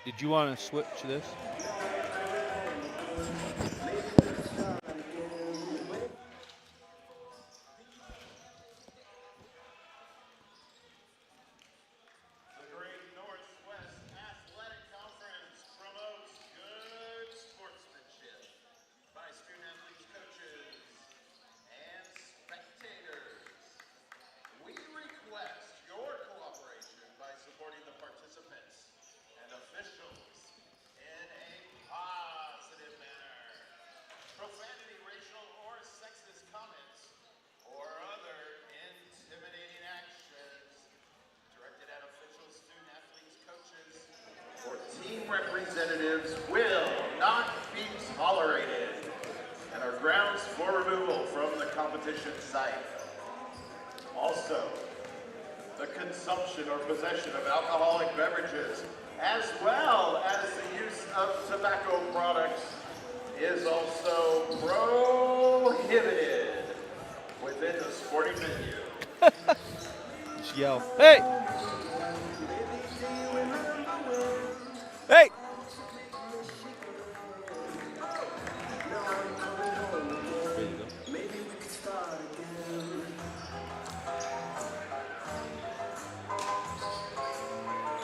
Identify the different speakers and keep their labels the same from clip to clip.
Speaker 1: Did you want to switch this?
Speaker 2: Representatives will not be tolerated and are grounds for removal from the competition site. Also, the consumption or possession of alcoholic beverages as well as the use of tobacco products is also prohibited within the sporting venue.
Speaker 1: Just yell, hey! Hey!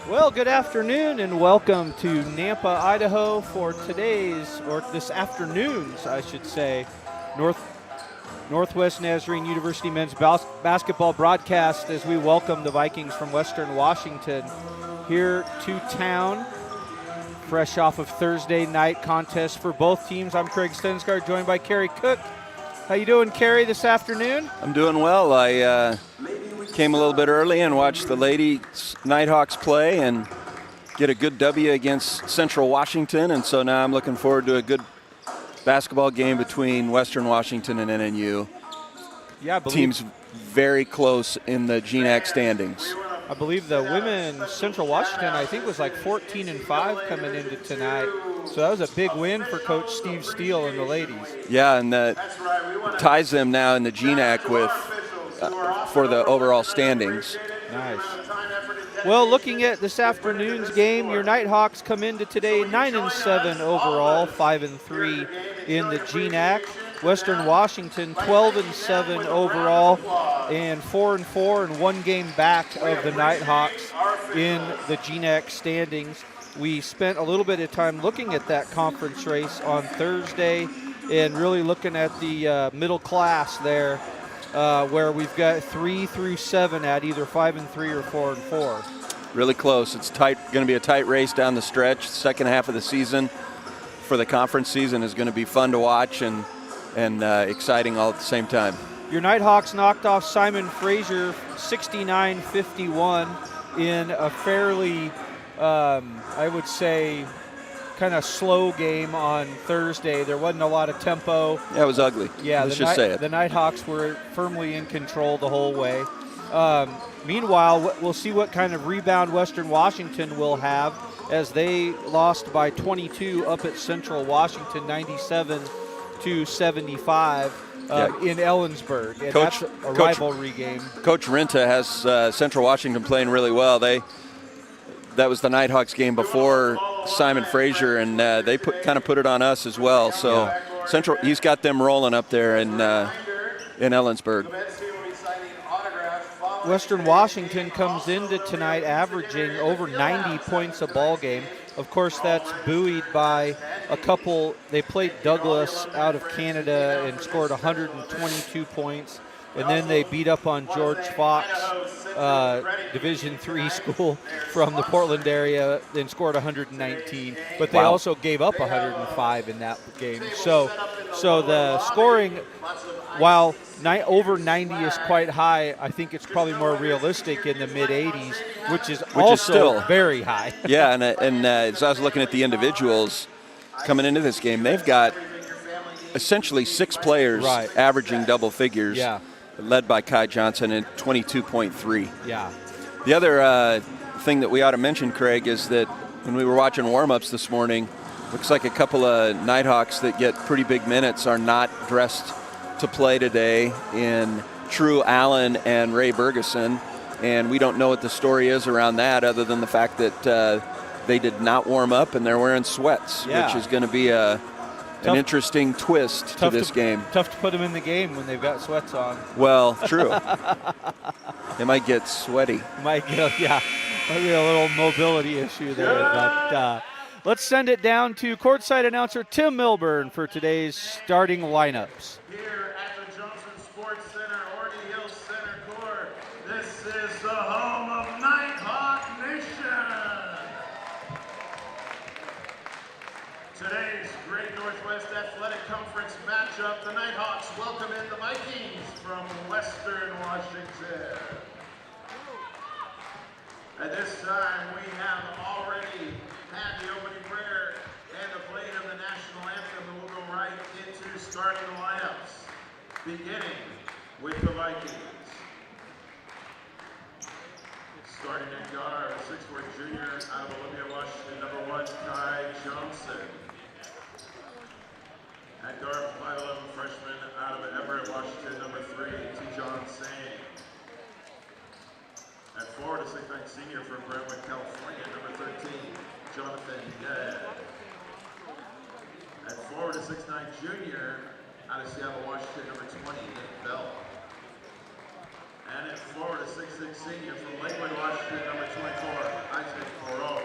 Speaker 1: Well, good afternoon and welcome to Nampa, Idaho for today's, or this afternoon's, I should say, Northwest Nazarene University men's basketball broadcast as we welcome the Vikings from Western Washington here to town. Fresh off of Thursday night contest for both teams. I'm Craig Stensgaard, joined by Kerry Cook. How you doing, Kerry, this afternoon?
Speaker 3: I'm doing well. I came a little bit early and watched the ladies Nighthawks play and get a good W against Central Washington, and so now I'm looking forward to a good basketball game between Western Washington and NNU.
Speaker 1: Yeah, I believe
Speaker 3: teams very close in the GNAC standings.
Speaker 1: I believe the women Central Washington, I think, was like 14-5 coming into tonight. So that was a big win for Coach Steve Steele and the ladies.
Speaker 3: Yeah, and that ties them now in the GNAC with for the overall standings.
Speaker 1: Nice. Well, looking at this afternoon's game, your Nighthawks come into today 9-7 overall, 5-3 in the GNAC. Western Washington 12-7 overall and 4-4 and one game back of the Nighthawks in the GNAC standings. We spent a little bit of time looking at that conference race on Thursday and really looking at the middle class there, where we've got 3 through 7 at either 5-3 or 4-4.
Speaker 3: Really close. It's tight. Going to be a tight race down the stretch. Second half of the season for the conference season is going to be fun to watch and exciting all at the same time.
Speaker 1: Your Nighthawks knocked off Simon Fraser 69-51 in a fairly, I would say, kind of slow game on Thursday. There wasn't a lot of tempo.
Speaker 3: Yeah, it was ugly.
Speaker 1: Yeah,
Speaker 3: let's just say it.
Speaker 1: The Nighthawks were firmly in control the whole way. Meanwhile, we'll see what kind of rebound Western Washington will have as they lost by 22 up at Central Washington, 97-75 in Ellensburg. And that's a rivalry game.
Speaker 3: Coach Renta has Central Washington playing really well. That was the Nighthawks game before Simon Fraser, and they kind of put it on us as well. So Central, he's got them rolling up there in Ellensburg.
Speaker 1: Western Washington comes into tonight averaging over 90 points a ball game. Of course, that's buoyed by a couple. They played Douglas out of Canada and scored 122 points. And then they beat up on George Fox, Division III school from the Portland area, and scored 119. But they also gave up 105 in that game. So the scoring, while over 90 is quite high, I think it's probably more realistic in the mid-80s, which is still very high.
Speaker 3: Yeah, and as I was looking at the individuals coming into this game, they've got essentially 6 players averaging double figures.
Speaker 1: Yeah.
Speaker 3: Led by Kai Johnson at 22.3.
Speaker 1: Yeah.
Speaker 3: The other thing that we ought to mention, Craig, is that when we were watching warm-ups this morning, looks like a couple of Nighthawks that get pretty big minutes are not dressed to play today in True Allen and Ray Bergeson, and we don't know what the story is around that other than the fact that they did not warm up and they're wearing sweats,
Speaker 1: Yeah.
Speaker 3: which is going to be an interesting twist to this game.
Speaker 1: Tough to put them in the game when they've got sweats on.
Speaker 3: Well, true. They might get sweaty.
Speaker 1: Might be a little mobility issue there. But let's send it down to courtside announcer Tim Milburn for today's starting lineups.
Speaker 2: Here at the Johnson Sports Center, Orty Hill Center Court, this is the home of Nighthawk Nation. Today's Great Northwest Athletic Conference matchup, the Nighthawks welcome in the Vikings from Western Washington. At this time, we have already had the opening prayer and the playing of the national anthem, and we'll go right into starting the lineups, beginning with the Vikings. Starting at guard, 6'4" junior out of Olympia, Washington, number 1, Kai Johnson. At guard, 5'11" freshman out of Everett, Washington, number 3, Tijon Sang. At forward, a 6'9" senior from Brentwood, California, number 13, Jonathan Ned. At forward, a 6'9" junior out of Seattle, Washington, number 20, Nick Bell. And at forward, a 6'6" senior from Lakewood, Washington, number 24, Isaac Moreau.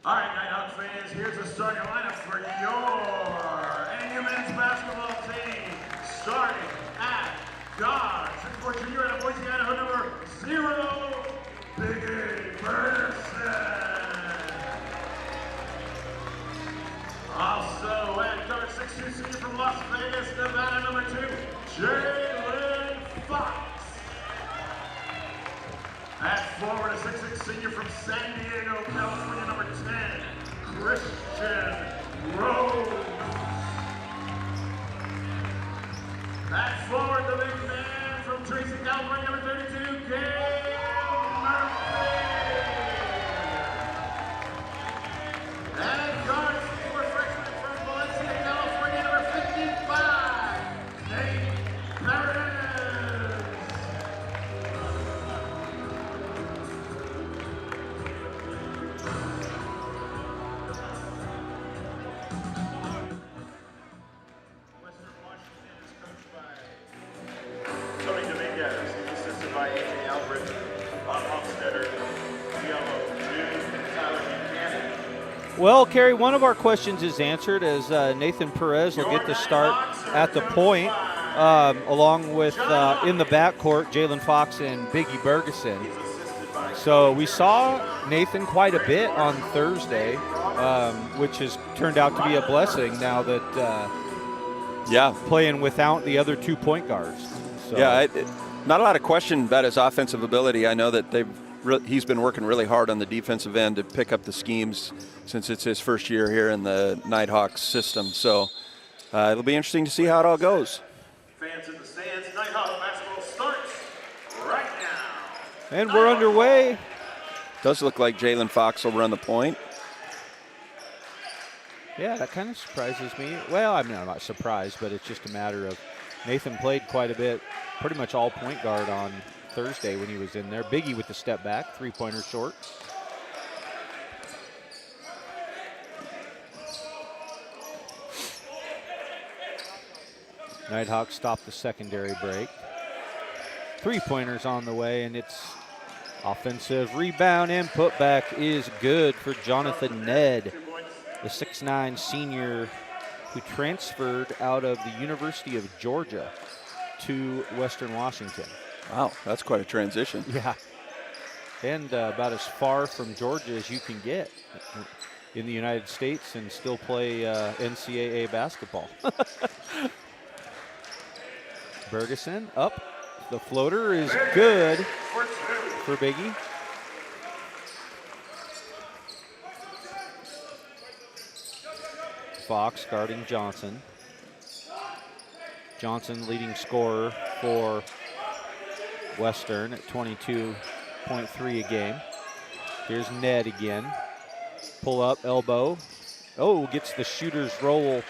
Speaker 2: All right, Nighthawk fans, here's the starting lineup for your NNU men's basketball team. Starting at guard, 6'4" junior out of Boise, Idaho, number 0, Pregame Ferguson. Also at guard, 6'2" senior from Las Vegas, Nevada, number 2, Jalen Fox. At forward, a 6'6" senior from San Diego, California, number 10, Christian Rose. At forward, the big man from Tracy, California, number 32, Gabe Murphy. And at guard, 6'4" freshman from Valencia, California, number 55, Nate Perez.
Speaker 1: Well, Kerry, one of our questions is answered as Nathan Perez will get the start at the point, along with in the backcourt, Jalen Fox and Biggie Bergeson. So we saw Nathan quite a bit on Thursday, which has turned out to be a blessing now that playing without the other 2 point guards. So.
Speaker 3: Yeah, not a lot of question about his offensive ability. I know that he's been working really hard on the defensive end to pick up the schemes since it's his first year here in the Nighthawks system. So it'll be interesting to see how it all goes.
Speaker 2: Fans in the stands, Nighthawk basketball starts right now.
Speaker 1: And we're underway.
Speaker 3: Does look like Jalen Fox will run the point.
Speaker 1: Yeah, that kind of surprises me. Well, I mean, I'm not surprised, but it's just a matter of Nathan played quite a bit, pretty much all point guard on Thursday when he was in there. Biggie with the step back, 3-pointer short. Nighthawks stop the secondary break. 3-pointers on the way, and it's offensive rebound and putback is good for Jonathan Ned, the 6'9" senior who transferred out of the University of Georgia to Western Washington.
Speaker 3: Wow, that's quite a transition.
Speaker 1: Yeah, and about as far from Georgia as you can get in the United States and still play NCAA basketball. Bergeson up. The floater is good for Biggie. Fox guarding Johnson. Johnson leading scorer for Western at 22.3 a game. Here's Ned again. Pull up, elbow. Oh, gets the shooter's roll.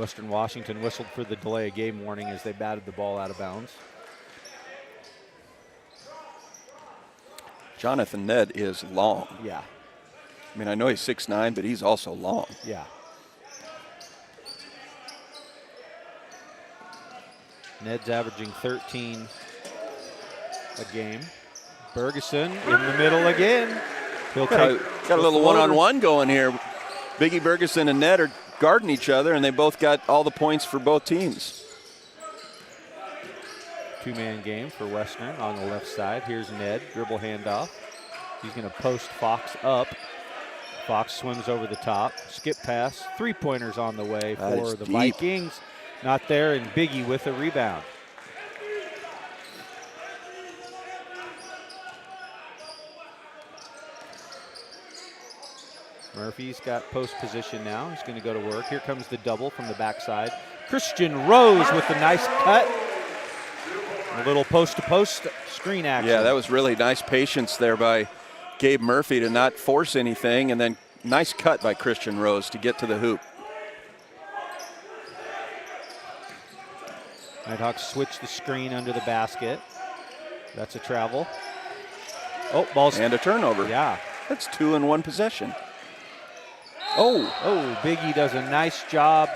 Speaker 1: Western Washington whistled for the delay of game warning as they batted the ball out of bounds.
Speaker 3: Jonathan Ned is long.
Speaker 1: Yeah.
Speaker 3: I mean, I know he's 6'9", but he's also long.
Speaker 1: Yeah. Ned's averaging 13 a game. Bergeson in the middle again. He'll
Speaker 3: Got a little
Speaker 1: floater.
Speaker 3: one-on-one going here. Biggie Bergeson and Ned are guarding each other, and they both got all the points for both teams.
Speaker 1: Two-man game for Western on the left side. Here's Ned, dribble handoff. He's going to post Fox up. Fox swims over the top. Skip pass. Three-pointers on the way for the
Speaker 3: deep.
Speaker 1: Vikings. Not there, and Biggie with a rebound. Murphy's got post position now. He's going to go to work. Here comes the double from the backside. Christian Rose with a nice cut. A little post-to-post screen action.
Speaker 3: Yeah, that was really nice patience there by Gabe Murphy to not force anything, and then nice cut by Christian Rose to get to the hoop.
Speaker 1: Nighthawks switch the screen under the basket. That's a travel. Oh, ball's.
Speaker 3: And a turnover.
Speaker 1: Yeah.
Speaker 3: That's 2 in one possession.
Speaker 1: Oh, Biggie does a nice job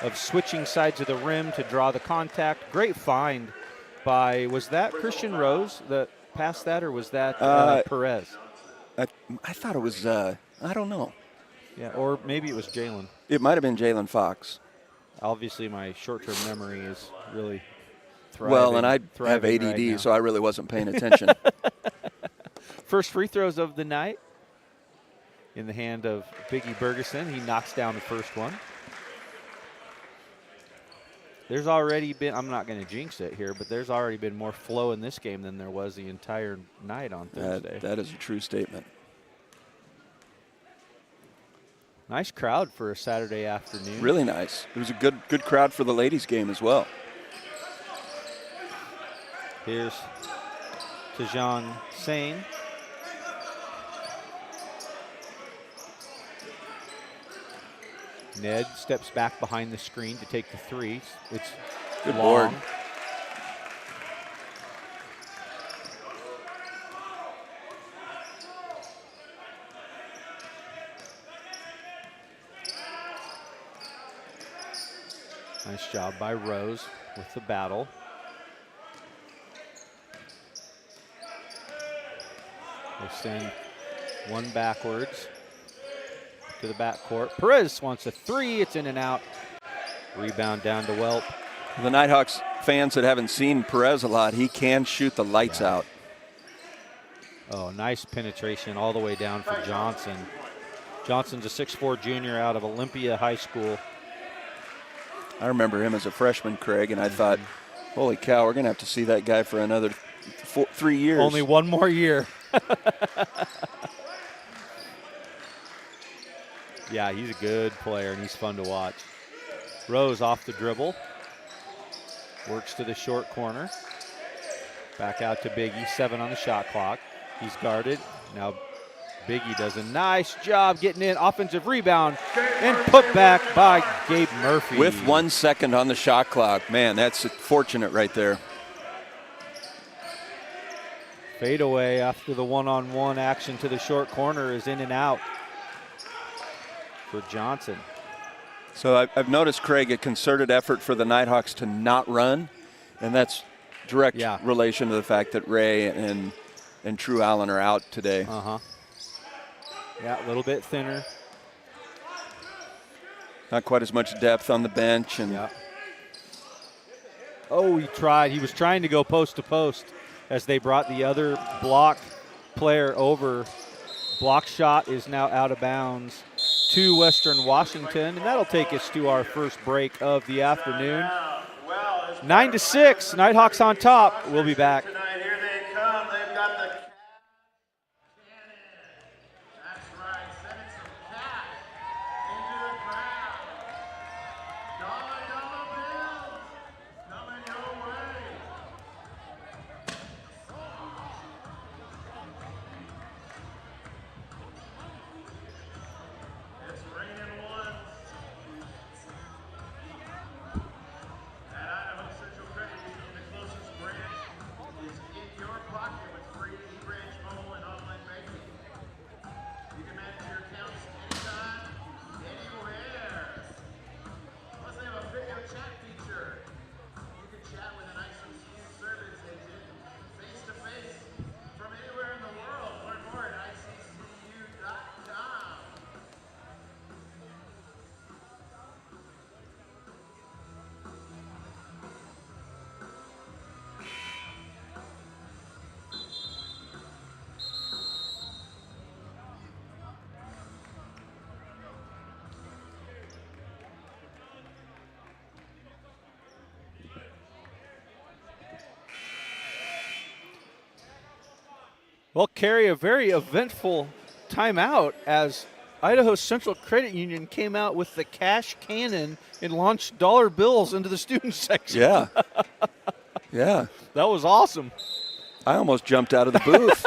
Speaker 1: of switching sides of the rim to draw the contact. Great find by, was that Christian Rose that passed that, or was that Perez?
Speaker 3: I thought it was, I don't know.
Speaker 1: Yeah, or maybe it was Jalen.
Speaker 3: It might have been Jalen Fox.
Speaker 1: Obviously, my short-term memory is really thriving.
Speaker 3: Well, and I have
Speaker 1: thriving
Speaker 3: ADD,
Speaker 1: right now.
Speaker 3: so I really wasn't paying attention.
Speaker 1: First free throws of the night in the hand of Biggie Bergeson. He knocks down the first one. There's already been, I'm not going to jinx it here, but there's already been more flow in this game than there was the entire night on Thursday.
Speaker 3: That is a true statement.
Speaker 1: Nice crowd for a Saturday afternoon.
Speaker 3: Really nice. It was a good crowd for the ladies' game as well.
Speaker 1: Here's Tajan Sane. Ned steps back behind the screen to take the three. It's
Speaker 3: Good
Speaker 1: long.
Speaker 3: board.
Speaker 1: Nice job by Rose with the battle. They send one backwards to the backcourt. Perez wants a three. It's in and out. Rebound down to Welp.
Speaker 3: The Nighthawks fans that haven't seen Perez a lot, he can shoot the lights out.
Speaker 1: Oh, nice penetration all the way down for Johnson. Johnson's a 6'4" junior out of Olympia High School.
Speaker 3: I remember him as a freshman, Craig, and I thought, holy cow, we're going to have to see that guy for another 3 years.
Speaker 1: Only one more year. Yeah, he's a good player, and he's fun to watch. Rose off the dribble. Works to the short corner. Back out to Biggie, 7 on the shot clock. He's guarded. Now Biggie does a nice job getting in. Offensive rebound and put back by Gabe Murphy.
Speaker 3: With 1 second on the shot clock. Man, that's fortunate right there.
Speaker 1: Fade away after the one-on-one action to the short corner is in and out for Johnson.
Speaker 3: So I've noticed, Craig, a concerted effort for the Nighthawks to not run, and that's direct relation to the fact that Ray and True Allen are out today.
Speaker 1: Yeah, a little bit thinner.
Speaker 3: Not quite as much depth on the bench. And
Speaker 1: Oh, he tried. He was trying to go post to post as they brought the other block player over. Block shot is now out of bounds to Western Washington, and that'll take us to our first break of the afternoon. 9-6, Nighthawks on top. We'll be back.
Speaker 2: Tonight, here they come. They've got the cannon. That's right, sending some cash into the crowd. Dollar bills coming your way. It's raining once.
Speaker 1: Well, Carrie, a very eventful timeout as Idaho Central Credit Union came out with the cash cannon and launched dollar bills into the student section.
Speaker 3: Yeah. Yeah.
Speaker 1: That was awesome.
Speaker 3: I almost jumped out of the booth.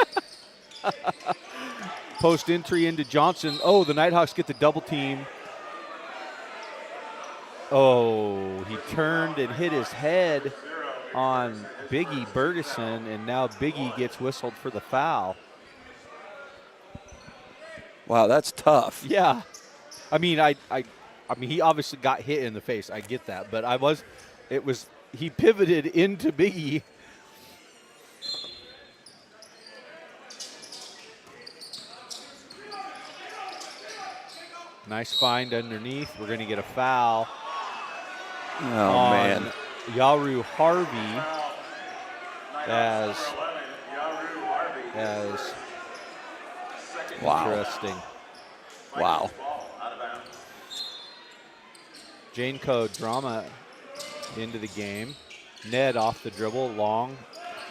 Speaker 1: Post entry into Johnson. Oh, the Nighthawks get the double team. Oh, he turned and hit his head on Biggie Bergeson, and now Biggie gets whistled for the foul.
Speaker 3: Wow, that's tough.
Speaker 1: Yeah. I mean, I mean, he obviously got hit in the face. I get that, but he pivoted into Biggie. Nice find underneath. We're going to get a foul.
Speaker 3: Oh,
Speaker 1: on
Speaker 3: man.
Speaker 1: Yaru Harvey as
Speaker 3: Wow.
Speaker 1: interesting.
Speaker 3: Wow.
Speaker 1: Janko drama into the game. Ned off the dribble, long,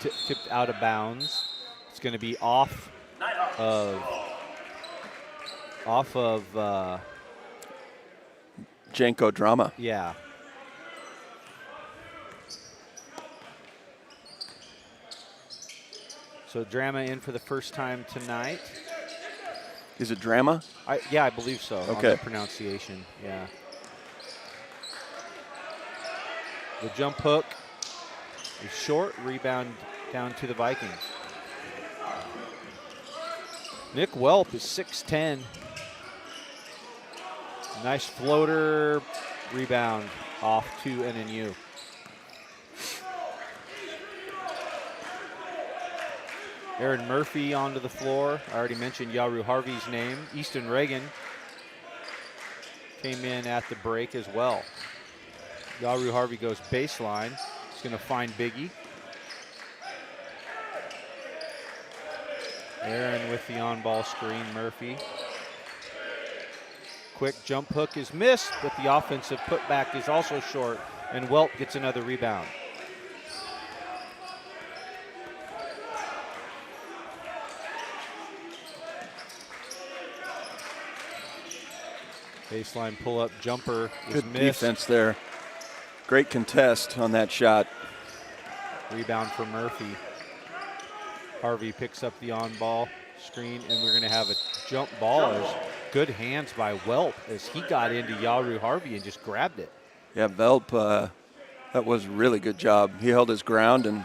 Speaker 1: tipped out of bounds. It's going to be off of
Speaker 3: Janko drama.
Speaker 1: yeah. So drama in for the first time tonight.
Speaker 3: Is it drama?
Speaker 1: Yeah, I believe so.
Speaker 3: Okay.
Speaker 1: On the pronunciation, yeah. The jump hook is short. Rebound down to the Vikings. Nick Welp is 6'10". Nice floater. Rebound off to NNU. Aaron Murphy onto the floor. I already mentioned Yaru Harvey's name. Easton Reagan came in at the break as well. Yaru Harvey goes baseline. He's going to find Biggie. Aaron with the on-ball screen. Murphy. Quick jump hook is missed, but the offensive putback is also short, and Welp gets another rebound. Baseline pull-up jumper is
Speaker 3: Good
Speaker 1: missed.
Speaker 3: defense there. Great contest on that shot.
Speaker 1: Rebound for Murphy. Harvey picks up the on-ball screen, and we're going to have a jump ball. As good hands by Welp as he got into Yaru Harvey and just grabbed it.
Speaker 3: Yeah, Velp, that was a really good job. He held his ground and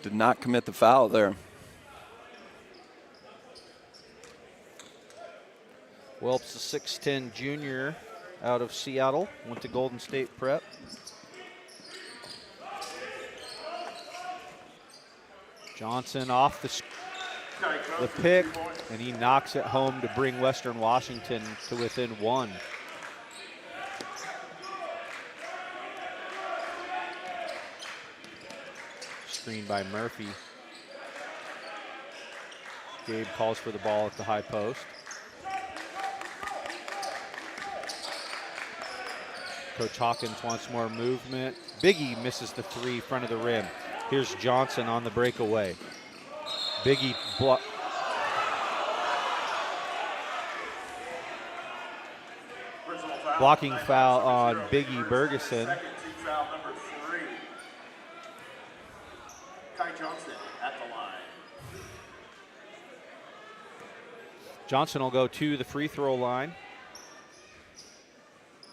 Speaker 3: did not commit the foul there.
Speaker 1: Welp's a 6'10" junior out of Seattle. Went to Golden State Prep. Johnson off the pick, and he knocks it home to bring Western Washington to within one. Screen by Murphy. Gabe calls for the ball at the high post. Coach Hawkins wants more movement. Biggie misses the three front of the rim. Here's Johnson on the breakaway. Biggie blocking foul on Biggie Bergeson.
Speaker 2: Foul number 3. Kai Johnston at the line.
Speaker 1: Johnson will go to the free throw line.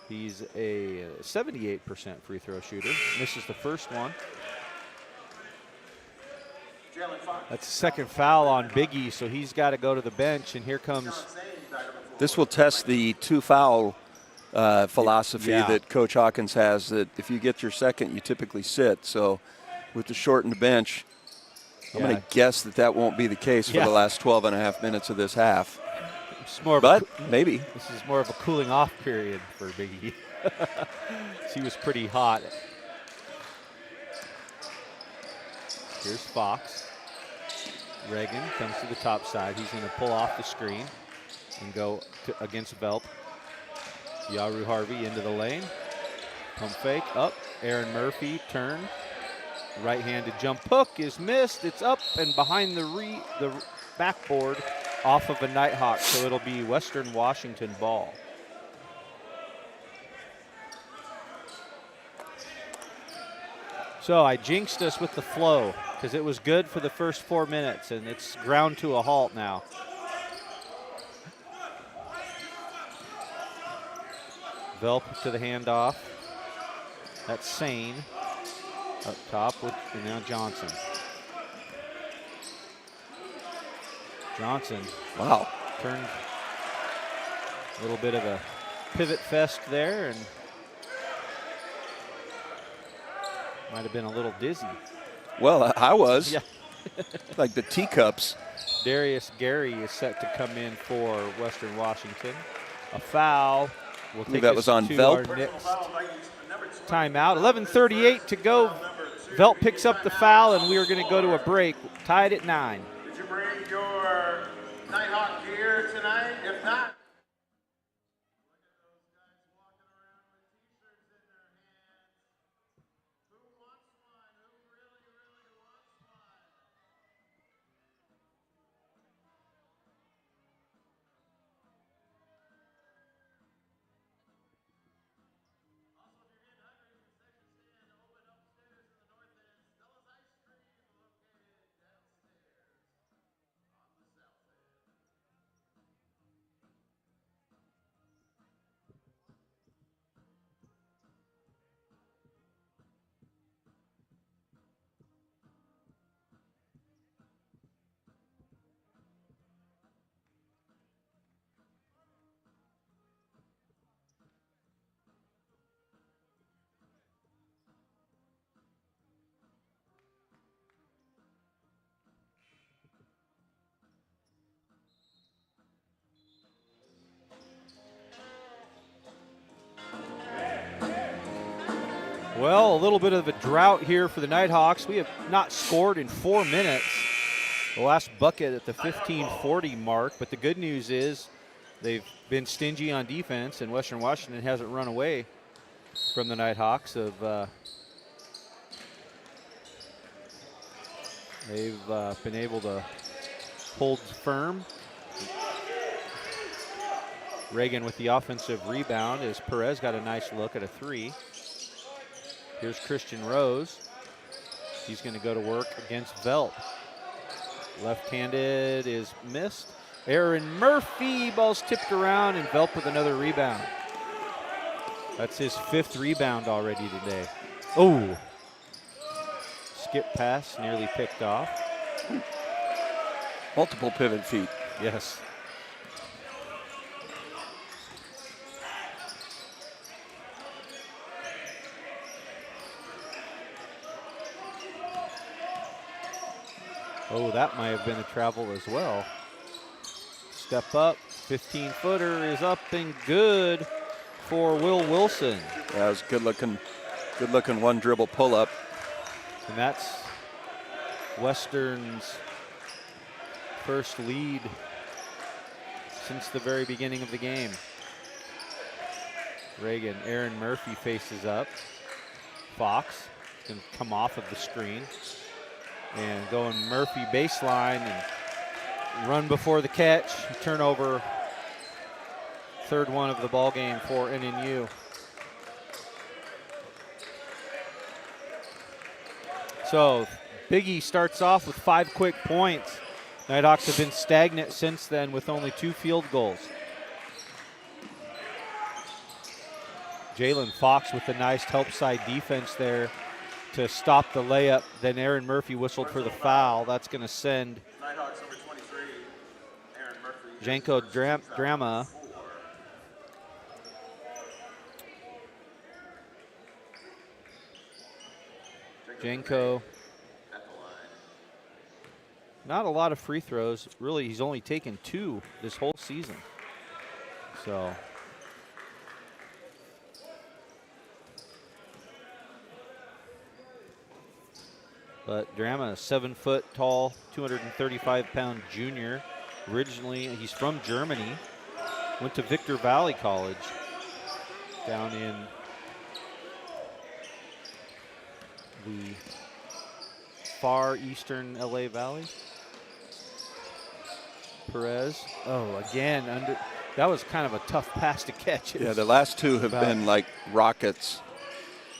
Speaker 1: He's a 78% free throw shooter. Misses the first one. That's the second foul on Biggie, so he's got to go to the bench, and here comes.
Speaker 3: This will test the two-foul philosophy
Speaker 1: Yeah.
Speaker 3: that Coach Hawkins has, that if you get your second, you typically sit. So with the shortened bench, I'm going to guess that won't be the case for the last 12 and a half minutes of this half.
Speaker 1: It's more of
Speaker 3: But maybe.
Speaker 1: This is more of a cooling off period for Biggie. He was pretty hot. Here's Fox. Reagan comes to the top side. He's going to pull off the screen and go against Velp. Yaru Harvey into the lane. Pump fake up. Aaron Murphy turn. Right-handed jump hook is missed. It's up and behind the backboard off of a Nighthawk, so it'll be Western Washington ball. So I jinxed us with the flow because it was good for the first 4 minutes, and it's ground to a halt now. Velp to the handoff. That's Sane up top and now Johnson. Johnson,
Speaker 3: wow,
Speaker 1: turned a little bit of a pivot fest there and might have been a little dizzy.
Speaker 3: Well, I was.
Speaker 1: Yeah.
Speaker 3: Like the teacups.
Speaker 1: Darius Gary is set to come in for Western Washington. A foul. We'll take
Speaker 3: that was on Velp.
Speaker 1: Our next timeout. 11:38 to go. Velp picks up the foul, and we are going to go to a break. Tied at 9.
Speaker 2: Did you bring your Nighthawk gear tonight? If not,
Speaker 1: Well, a little bit of a drought here for the Nighthawks. We have not scored in 4 minutes. The last bucket at the 15:40 mark, but the good news is they've been stingy on defense, and Western Washington hasn't run away from the Nighthawks. They've been able to hold firm. Reagan with the offensive rebound as Perez got a nice look at a 3. Here's Christian Rose. He's going to go to work against Velp. Left-handed is missed. Aaron Murphy, ball's tipped around, and Velp with another rebound. That's his 5th rebound already today. Oh, skip pass, nearly picked off.
Speaker 3: Multiple pivot feet.
Speaker 1: Yes. Oh, that might have been a travel as well. Step up, 15-footer is up and good for Will Wilson.
Speaker 3: That was good looking one dribble pull up.
Speaker 1: And that's Western's first lead since the very beginning of the game. Reagan, Aaron Murphy faces up. Fox can come off of the screen. And going Murphy baseline and run before the catch. Turnover, 3rd one of the ball game for NNU. So Biggie starts off with 5 quick points. Nighthawks have been stagnant since then with only 2 field goals. Jalen Fox with a nice help side defense there to stop the layup. Then Aaron Murphy whistled for the foul. That's going to send
Speaker 2: Nighthawks number 23, Aaron Murphy.
Speaker 1: Janko Drama Janko. Not a lot of free throws. Really, he's only taken 2 this whole season. So but Drama, a 7-foot tall, 235-pound junior. Originally, he's from Germany. Went to Victor Valley College down in the far eastern LA Valley. Perez. Oh, again, that was kind of a tough pass to catch.
Speaker 3: Yeah, the last two have been like rockets.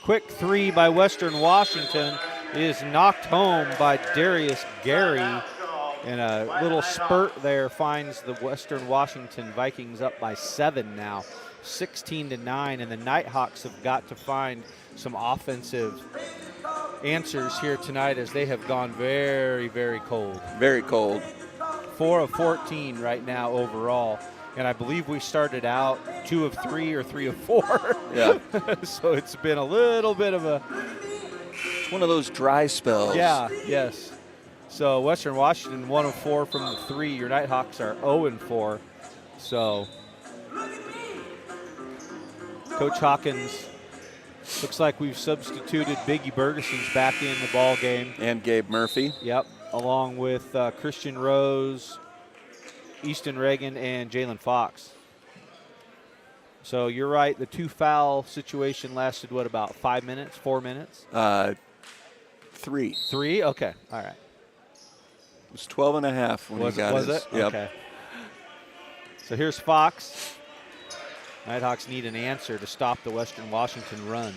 Speaker 1: Quick three by Western Washington is knocked home by Darius Gary. And a little spurt there finds the Western Washington Vikings up by 7 now, 16-9. And the Nighthawks have got to find some offensive answers here tonight as they have gone very, very cold.
Speaker 3: Very cold.
Speaker 1: 4 of 14 right now overall. And I believe we started out 2 of 3 or 3 of 4.
Speaker 3: Yeah.
Speaker 1: So it's been a little bit of a...
Speaker 3: One of those dry spells.
Speaker 1: Yeah, yes. So Western Washington 1 of 4 from the 3. Your Nighthawks are 0 and 4. So Coach Hawkins, looks like we've substituted Biggie Bergeson's back in the ball game.
Speaker 3: And Gabe Murphy.
Speaker 1: Yep, along with Christian Rose, Easton Reagan, and Jalen Fox. So you're right, the 2 foul situation lasted, what, about 5 minutes, 4 minutes?
Speaker 3: 3.
Speaker 1: 3? Okay, all right.
Speaker 3: It was 12 and a half when he got
Speaker 1: Was
Speaker 3: his.
Speaker 1: it?
Speaker 3: Yep.
Speaker 1: Okay. So here's Fox. Nighthawks need an answer to stop the Western Washington run.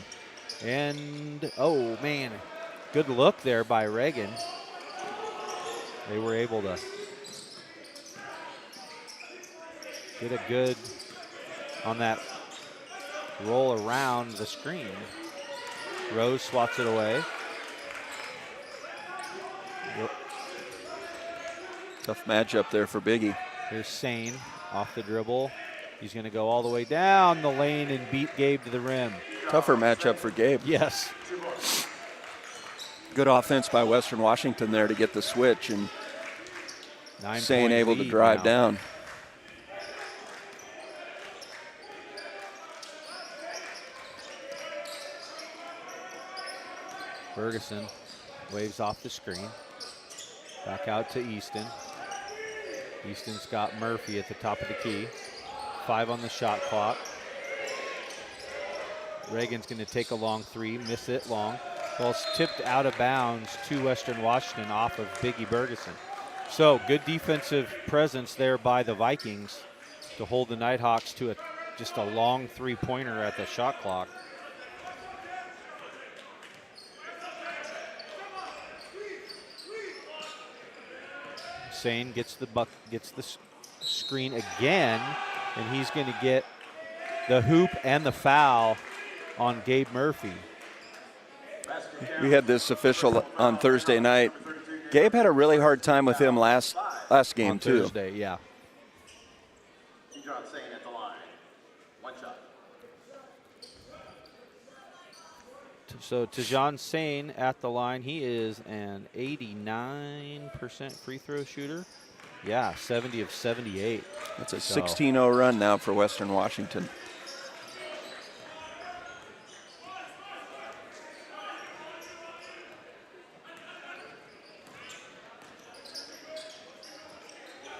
Speaker 1: And, oh, man, good look there by Reagan. They were able to get a good on that roll around the screen. Rose swats it away.
Speaker 3: Tough matchup there for Biggie.
Speaker 1: Here's Sane off the dribble. He's going to go all the way down the lane and beat Gabe to the rim.
Speaker 3: Tougher matchup for Gabe.
Speaker 1: Yes.
Speaker 3: Good offense by Western Washington there to get the switch, and Sane able to drive down.
Speaker 1: Bergeson waves off the screen. Back out to Easton. Easton's got Murphy at the top of the key. 5 on the shot clock. Reagan's going to take a long 3, miss it long. Ball's tipped out of bounds to Western Washington off of Biggie Bergeson. So good defensive presence there by the Vikings to hold the Nighthawks to just a long 3-pointer at the shot clock. Sane gets the screen again, and he's going to get the hoop and the foul on Gabe Murphy.
Speaker 3: We had this official on Thursday night. Gabe had a really hard time with him last game
Speaker 1: on
Speaker 3: too.
Speaker 1: Thursday, yeah.
Speaker 2: John Sane at the line. 1 shot.
Speaker 1: So Tajon Sane at the line. He is an 89% free throw shooter. Yeah, 70 of 78.
Speaker 3: That's a 16-0 run now for Western Washington.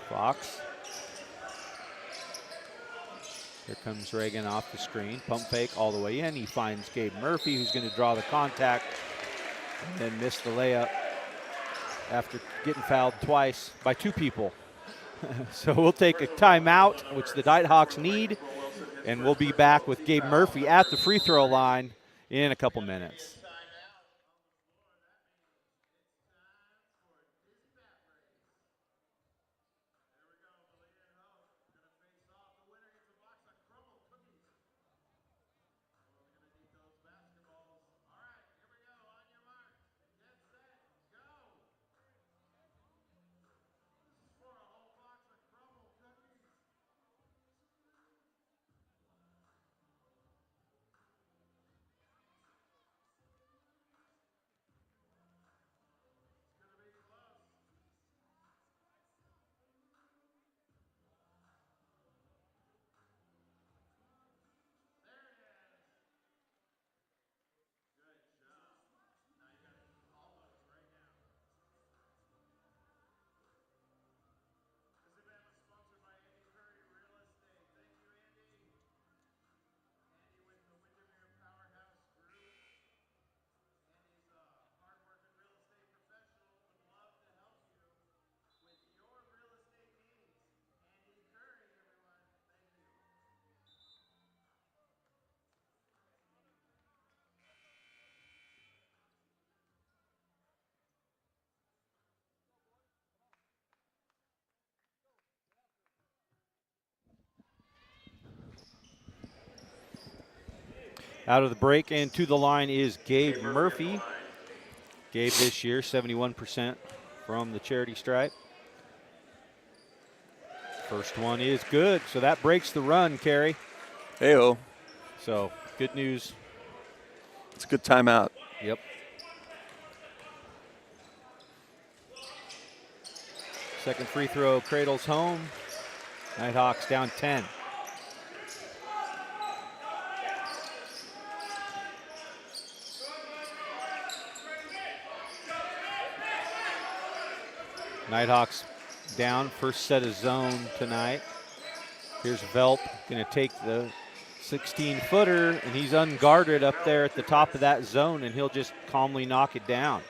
Speaker 1: Fox. Here comes Reagan off the screen. Pump fake all the way in. He finds Gabe Murphy, who's going to draw the contact and then miss the layup after getting fouled twice by 2 people. So we'll take a timeout, which the Nighthawks need, and we'll be back with Gabe Murphy at the free throw line in a couple minutes. Out of the break and to the line is Gabe Murphy. Gabe this year, 71% from the charity stripe. First one is good, so that breaks the run, Kerry.
Speaker 3: Hey-oh.
Speaker 1: So, good news.
Speaker 3: It's a good timeout.
Speaker 1: Yep. Second free throw cradles home. Nighthawks down 10. Nighthawks down, first set of zone tonight. Here's Velp, gonna take the 16-footer, and he's unguarded up there at the top of that zone, and he'll just calmly knock it down.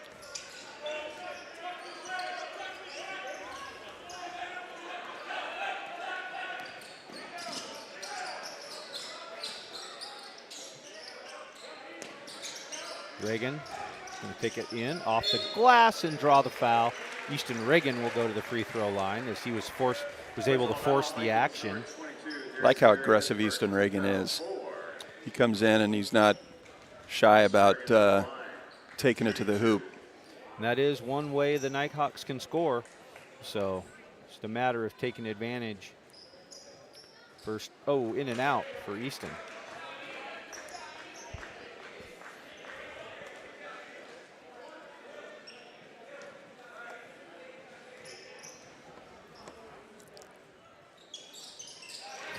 Speaker 1: Reagan gonna take it in off the glass and draw the foul. Easton Reagan will go to the free throw line as he was able to force the action.
Speaker 3: I like how aggressive Easton Reagan is. He comes in and he's not shy about taking it to the hoop.
Speaker 1: And that is one way the Nighthawks can score. So just a matter of taking advantage. First, in and out for Easton.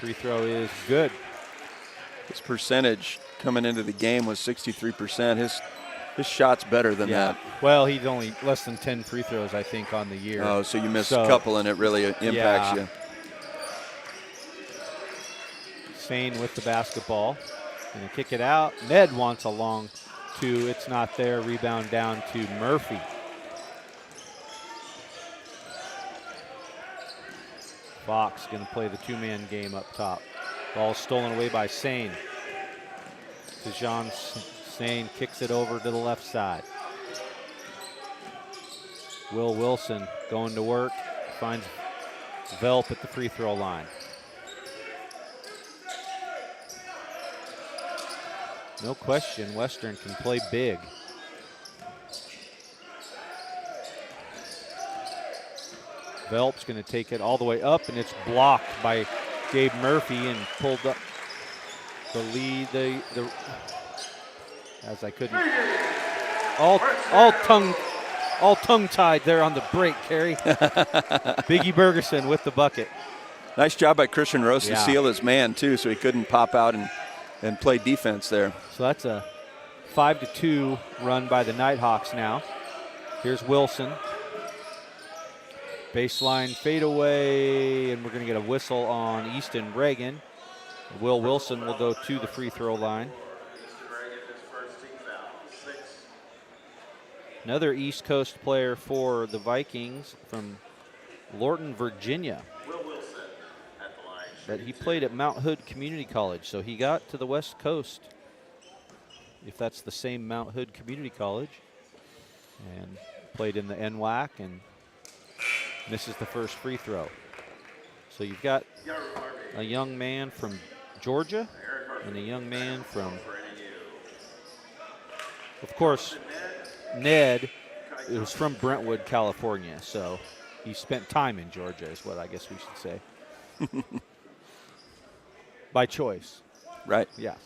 Speaker 1: Free throw is good.
Speaker 3: His percentage coming into the game was 63%. His shot's better than that.
Speaker 1: Well, he's only less than 10 free throws, I think, on the year.
Speaker 3: Oh, so you missed a couple and it really impacts you.
Speaker 1: Sane with the basketball. Gonna kick it out. Ned wants a long two. It's not there. Rebound down to Murphy. Fox gonna play the two-man game up top. Ball stolen away by Sane. Tejan Sane kicks it over to the left side. Will Wilson going to work. Finds Velp at the free throw line. No question, Western can play big. Velp's going to take it all the way up, and it's blocked by Gabe Murphy and pulled up the lead. As I couldn't, all tongue-tied there on the break, Kerry. Biggie Bergerson with the bucket.
Speaker 3: Nice job by Christian Rose to seal his man too, so he couldn't pop out and play defense there.
Speaker 1: So that's a 5-2 run by the Nighthawks now. Here's Wilson. Baseline fadeaway, and we're going to get a whistle on Easton Reagan. Will Wilson will go to the free throw line. Another East Coast player for the Vikings from Lorton, Virginia. But he played at Mount Hood Community College, so he got to the West Coast, if that's the same Mount Hood Community College, and played in the NWAC, and misses the first free throw. So you've got a young man from Georgia and a young man from, of course, Ned is from Brentwood, California. So he spent time in Georgia is what I guess we should say. By choice.
Speaker 3: Right.
Speaker 1: Yes.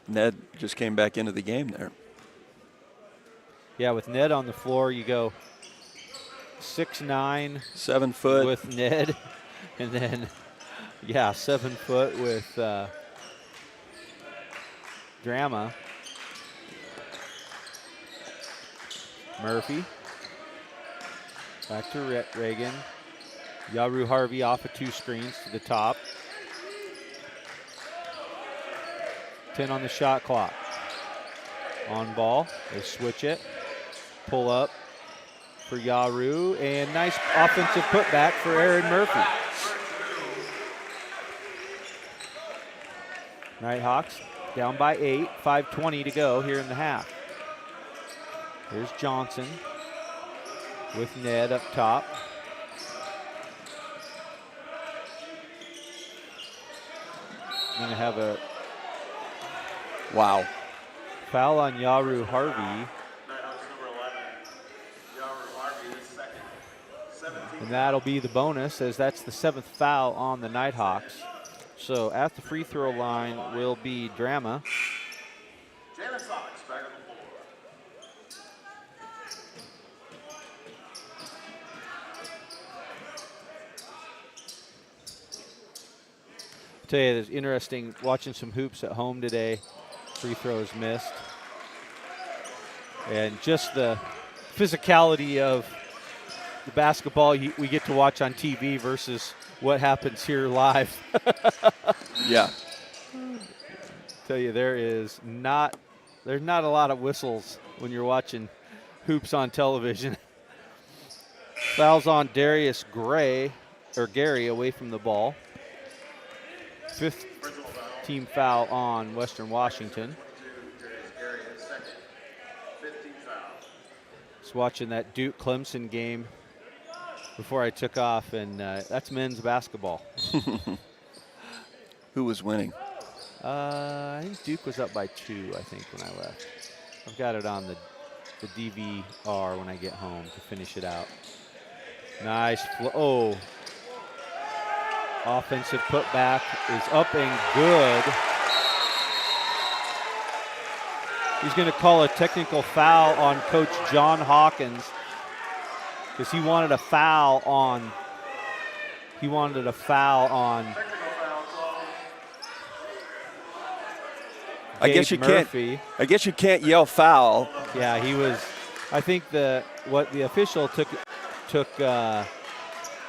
Speaker 3: Ned just came back into the game there.
Speaker 1: Yeah, with Ned on the floor, you go 6'9",
Speaker 3: 7 foot
Speaker 1: with Ned, and then 7 foot with Drama. Murphy back to Reagan. Yaru Harvey off of 2 screens to the top. 10 on the shot clock. On ball, they switch it, pull up for Yaru, and nice offensive putback for Aaron Murphy. Nighthawks down by 8, 5:20 to go here in the half. Here's Johnson with Ned up top. Going to have a
Speaker 3: wow.
Speaker 1: Foul on Yaru Harvey.
Speaker 2: Nighthawks number 11, Yaru Harvey, his second. 17.
Speaker 1: And that'll be the bonus, as that's the 7th foul on the Nighthawks. So at the free throw line will be Drama.
Speaker 2: Jalen Sox back on the floor.
Speaker 1: Tell you, it's interesting watching some hoops at home today. Free throws missed. And just the physicality of the basketball we get to watch on TV versus what happens here live.
Speaker 3: Yeah.
Speaker 1: Tell you, there's not a lot of whistles when you're watching hoops on television. Fouls on Darius Gary away from the ball. 5th team foul on Western Washington. Just watching that Duke Clemson game before I took off, and that's men's basketball.
Speaker 3: Who was winning?
Speaker 1: I think Duke was up by 2, I think, when I left. I've got it on the DVR when I get home to finish it out. Nice oh. Offensive putback is up and good. He's going to call a technical foul on Coach John Hawkins because he wanted a foul on
Speaker 3: I guess you
Speaker 1: Murphy.
Speaker 3: I guess you can't yell foul.
Speaker 1: Yeah, he was. I think what the official took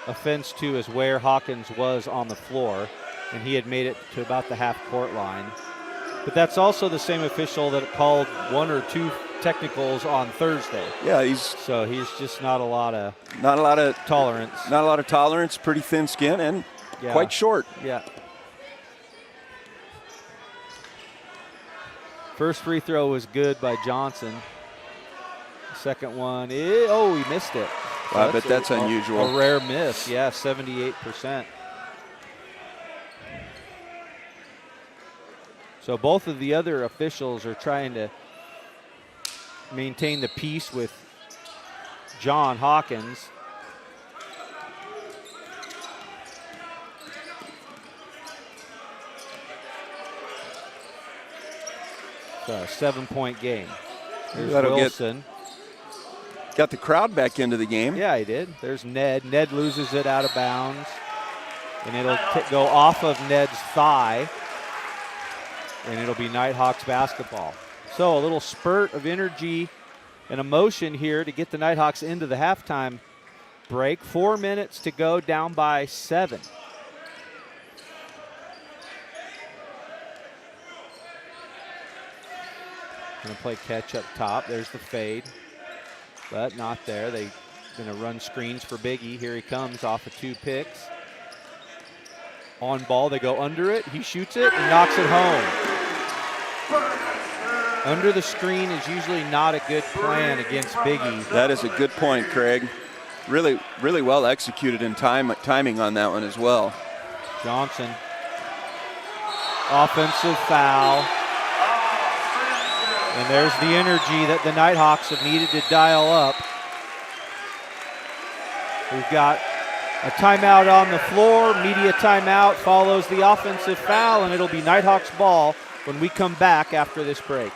Speaker 1: offense to is where Hawkins was on the floor, and he had made it to about the half-court line. But that's also the same official that called 1 or 2 technicals on Thursday.
Speaker 3: Yeah,
Speaker 1: so he's just not a lot of tolerance.
Speaker 3: Not a lot of tolerance. Pretty thin skin and quite short.
Speaker 1: Yeah. First free throw was good by Johnson. Second one, he missed it. So
Speaker 3: I bet that's unusual.
Speaker 1: A rare miss, yeah, 78%. So both of the other officials are trying to maintain the peace with John Hawkins. So a 7-point game. There's Wilson.
Speaker 3: Got the crowd back into the game.
Speaker 1: Yeah, he did. There's Ned. Ned loses it out of bounds. And it'll go off of Ned's thigh. And it'll be Nighthawks basketball. So a little spurt of energy and emotion here to get the Nighthawks into the halftime break. 4 minutes to go, down by 7. Gonna play catch up top. There's the fade, but not there. They're gonna run screens for Biggie. Here he comes off of 2 picks. On ball, they go under it. He shoots it and knocks it home. Under the screen is usually not a good plan against Biggie.
Speaker 3: That is a good point, Craig. Really, really well executed in timing on that one as well.
Speaker 1: Johnson. Offensive foul. And there's the energy that the Nighthawks have needed to dial up. We've got a timeout on the floor. Media timeout follows the offensive foul, and it'll be Nighthawks ball when we come back after this break.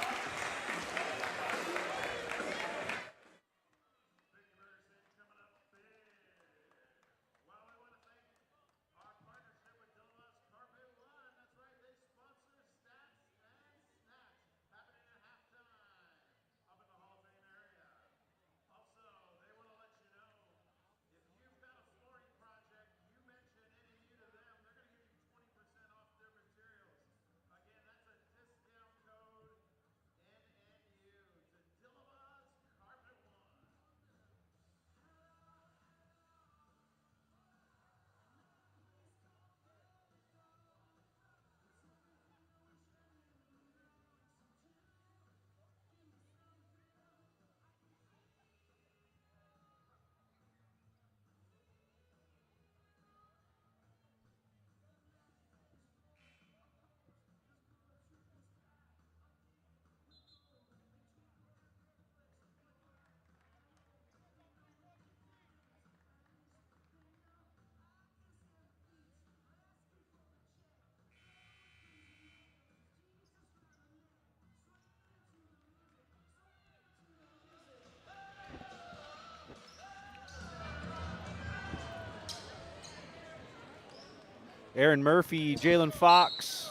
Speaker 1: Aaron Murphy, Jalen Fox,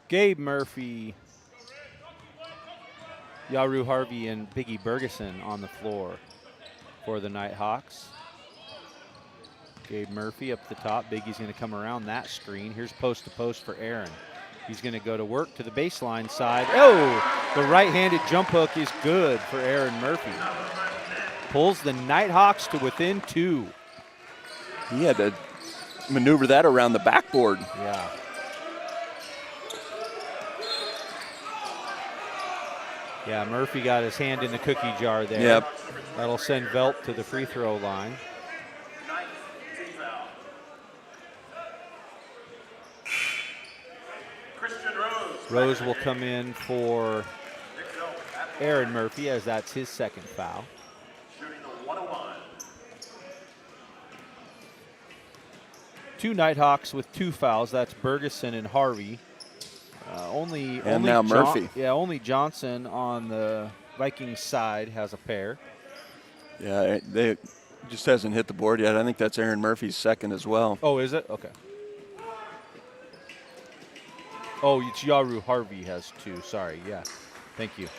Speaker 1: Gabe Murphy, Yaru Harvey, and Biggie Bergeson on the floor for the Nighthawks. Gabe Murphy up the top. Biggie's going to come around that screen. Here's post to post for Aaron. He's going to go to work to the baseline side. Oh, the right-handed jump hook is good for Aaron Murphy. Pulls the Nighthawks to within 2.
Speaker 3: He had to maneuver that around the backboard.
Speaker 1: Yeah. Yeah, Murphy got his hand in the cookie jar there.
Speaker 3: Yep.
Speaker 1: That'll send Velp to the free throw line. Rose will come in for Aaron Murphy, as that's his second foul. Two Nighthawks with 2 fouls. That's Bergeson and Harvey. Only
Speaker 3: now Murphy.
Speaker 1: Only Johnson on the Vikings side has a pair.
Speaker 3: Yeah, they just hasn't hit the board yet. I think that's Aaron Murphy's second as well.
Speaker 1: Oh, is it? Okay. Oh, it's Yaru Harvey has 2. Sorry, yeah. Thank you.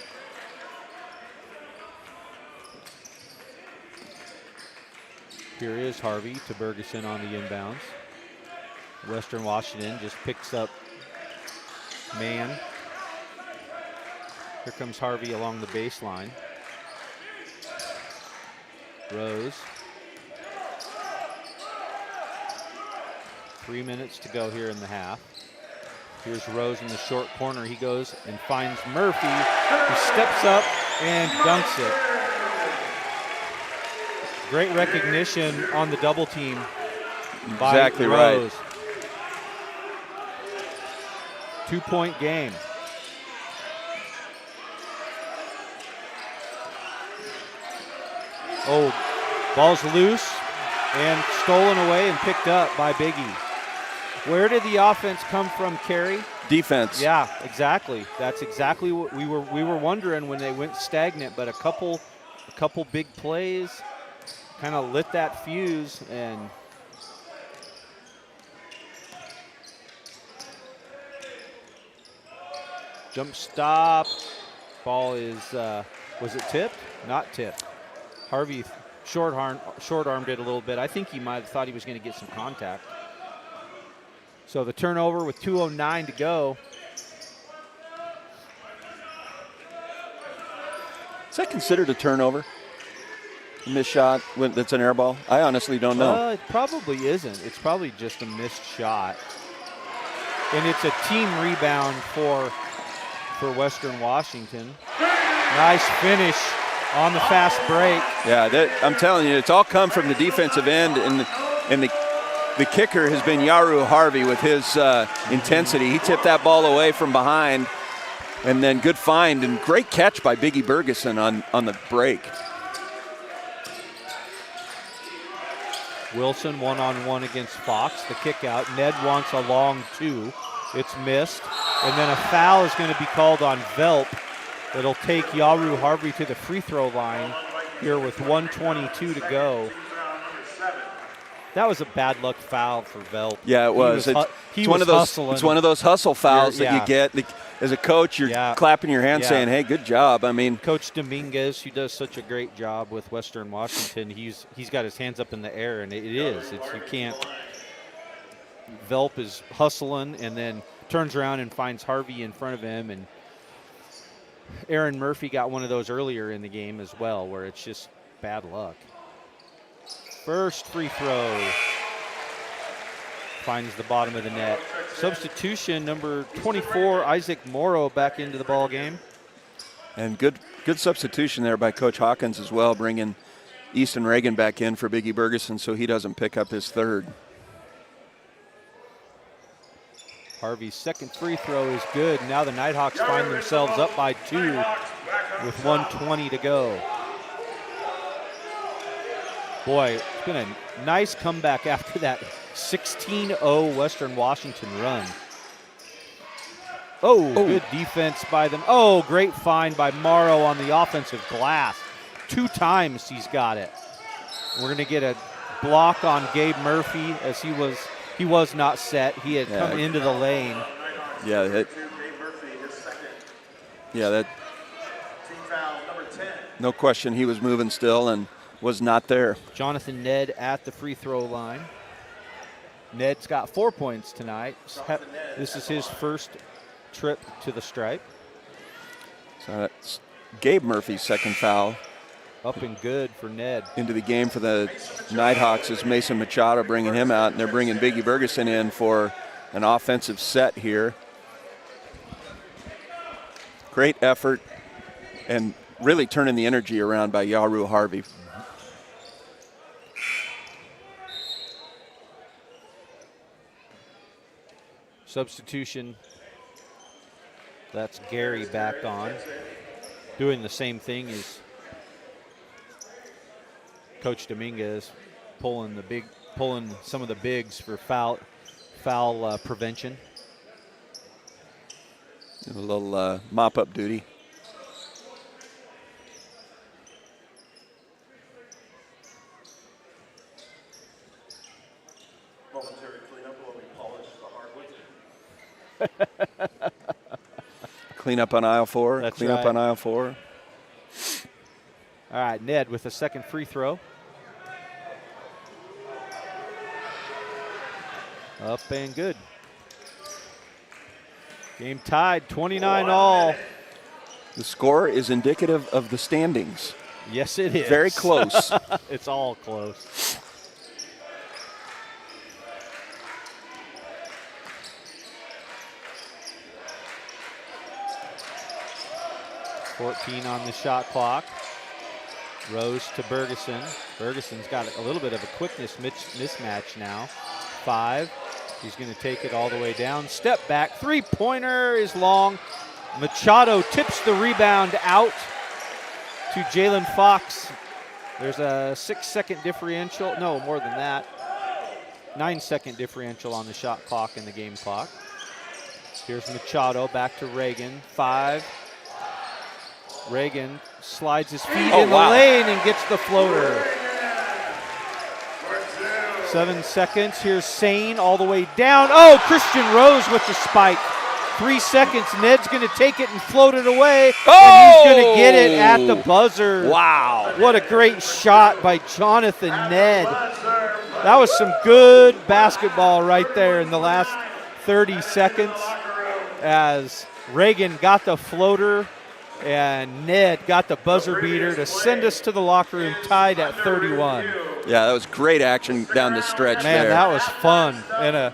Speaker 1: Here is Harvey to Bergeson on the inbounds. Western Washington just picks up man. Here comes Harvey along the baseline. Rose. 3 minutes to go here in the half. Here's Rose in the short corner. He goes and finds Murphy, who steps up and dunks it. Great recognition on the double team by
Speaker 3: Exactly
Speaker 1: Rose.
Speaker 3: right.
Speaker 1: 2-point game. Oh, ball's loose and stolen away and picked up by Biggie. Where did the offense come from, Kerry?
Speaker 3: Defense.
Speaker 1: Yeah, exactly. That's exactly what we were wondering when they went stagnant, but a couple big plays kind of lit that fuse, and jump stop. Ball is was it tipped? Not tipped. Harvey short-armed it a little bit. I think he might have thought he was going to get some contact. So the turnover with 2:09 to go.
Speaker 3: Is that considered a turnover? A missed shot that's an air ball? I honestly don't know.
Speaker 1: It probably isn't. It's probably just a missed shot. And it's a team rebound for Western Washington. Nice finish on the fast break.
Speaker 3: Yeah, I'm telling you, it's all come from the defensive end, and the kicker has been Yaru Harvey with his intensity. He tipped that ball away from behind, and then good find and great catch by Biggie Bergeson on the break.
Speaker 1: Wilson one-on-one against Fox. The kick out. Ned wants a long 2. It's missed. And then a foul is going to be called on Velp. It'll take Yaru Harvey to the free throw line here with 1:22 to go. That was a bad luck foul for Velp.
Speaker 3: Yeah, it was.
Speaker 1: He was hustling.
Speaker 3: It's one of those hustle fouls that you get. As a coach, you're clapping your hands saying, hey, good job. I mean,
Speaker 1: Coach Dominguez, who does such a great job with Western Washington, he's got his hands up in the air, and you can't. Velp is hustling and then turns around and finds Harvey in front of him, and Aaron Murphy got one of those earlier in the game as well, where it's just bad luck. First free throw finds the bottom of the net. Substitution number 24, Isaac Morrow, back into the ball game.
Speaker 3: And good substitution there by Coach Hawkins as well, bringing Easton Reagan back in for Biggie Bergeson so he doesn't pick up his third.
Speaker 1: Harvey's second free throw is good. Now the Nighthawks find themselves up by 2 with 1:20 to go. Boy, it's been a nice comeback after that 16-0 Western Washington run. Oh, good defense by them. Oh, great find by Morrow on the offensive glass. 2 times he's got it. We're going to get a block on Gabe Murphy as he was he was not set. He had come into the lane.
Speaker 3: Yeah, that,
Speaker 2: Team foul number 10.
Speaker 3: no question he was moving still and was not there.
Speaker 1: Jonathan Ned at the free throw line. Ned's got 4 points tonight. This is his first trip to the stripe.
Speaker 3: So that's Gabe Murphy's second foul.
Speaker 1: Up and good for Ned.
Speaker 3: Into the game for the Nighthawks is Mason Machado bringing him out, and they're bringing Biggie Bergeson in for an offensive set here. Great effort and really turning the energy around by Yaru Harvey.
Speaker 1: Substitution. That's Gary back on. Doing the same thing as Coach Dominguez, pulling some of the bigs for foul prevention.
Speaker 3: A little mop-up duty.
Speaker 2: Momentary cleanup while we polish the hardwood.
Speaker 3: Clean up on aisle 4.
Speaker 1: That's
Speaker 3: Clean up
Speaker 1: right.
Speaker 3: on aisle 4.
Speaker 1: All right, Ned with a second free throw. Up and good. Game tied, 29 all.
Speaker 3: The score is indicative of the standings.
Speaker 1: Yes, it is.
Speaker 3: Very close.
Speaker 1: It's all close. .14 on the shot clock. Rose to Bergeson. Bergeson's got a little bit of a quickness mismatch now. 5. He's going to take it all the way down. Step back. Three-pointer is long. Machado tips the rebound out to Jalen Fox. There's a 6-second differential. No, more than that. 9-second differential on the shot clock and the game clock. Here's Machado back to Reagan. 5. Reagan slides his feet in the lane and gets the floater. 7 seconds. Here's Sane all the way down. Oh, Christian Rose with the spike. 3 seconds. Ned's going to take it and float it away. And he's going to get it at the buzzer.
Speaker 3: Wow.
Speaker 1: What a great shot by Jonathan Ned. That was some good basketball right there in the last 30 seconds as Reagan got the floater and Ned got the buzzer beater to send us to the locker room tied at 31.
Speaker 3: Yeah, that was great action down the stretch there.
Speaker 1: Man, that was fun. And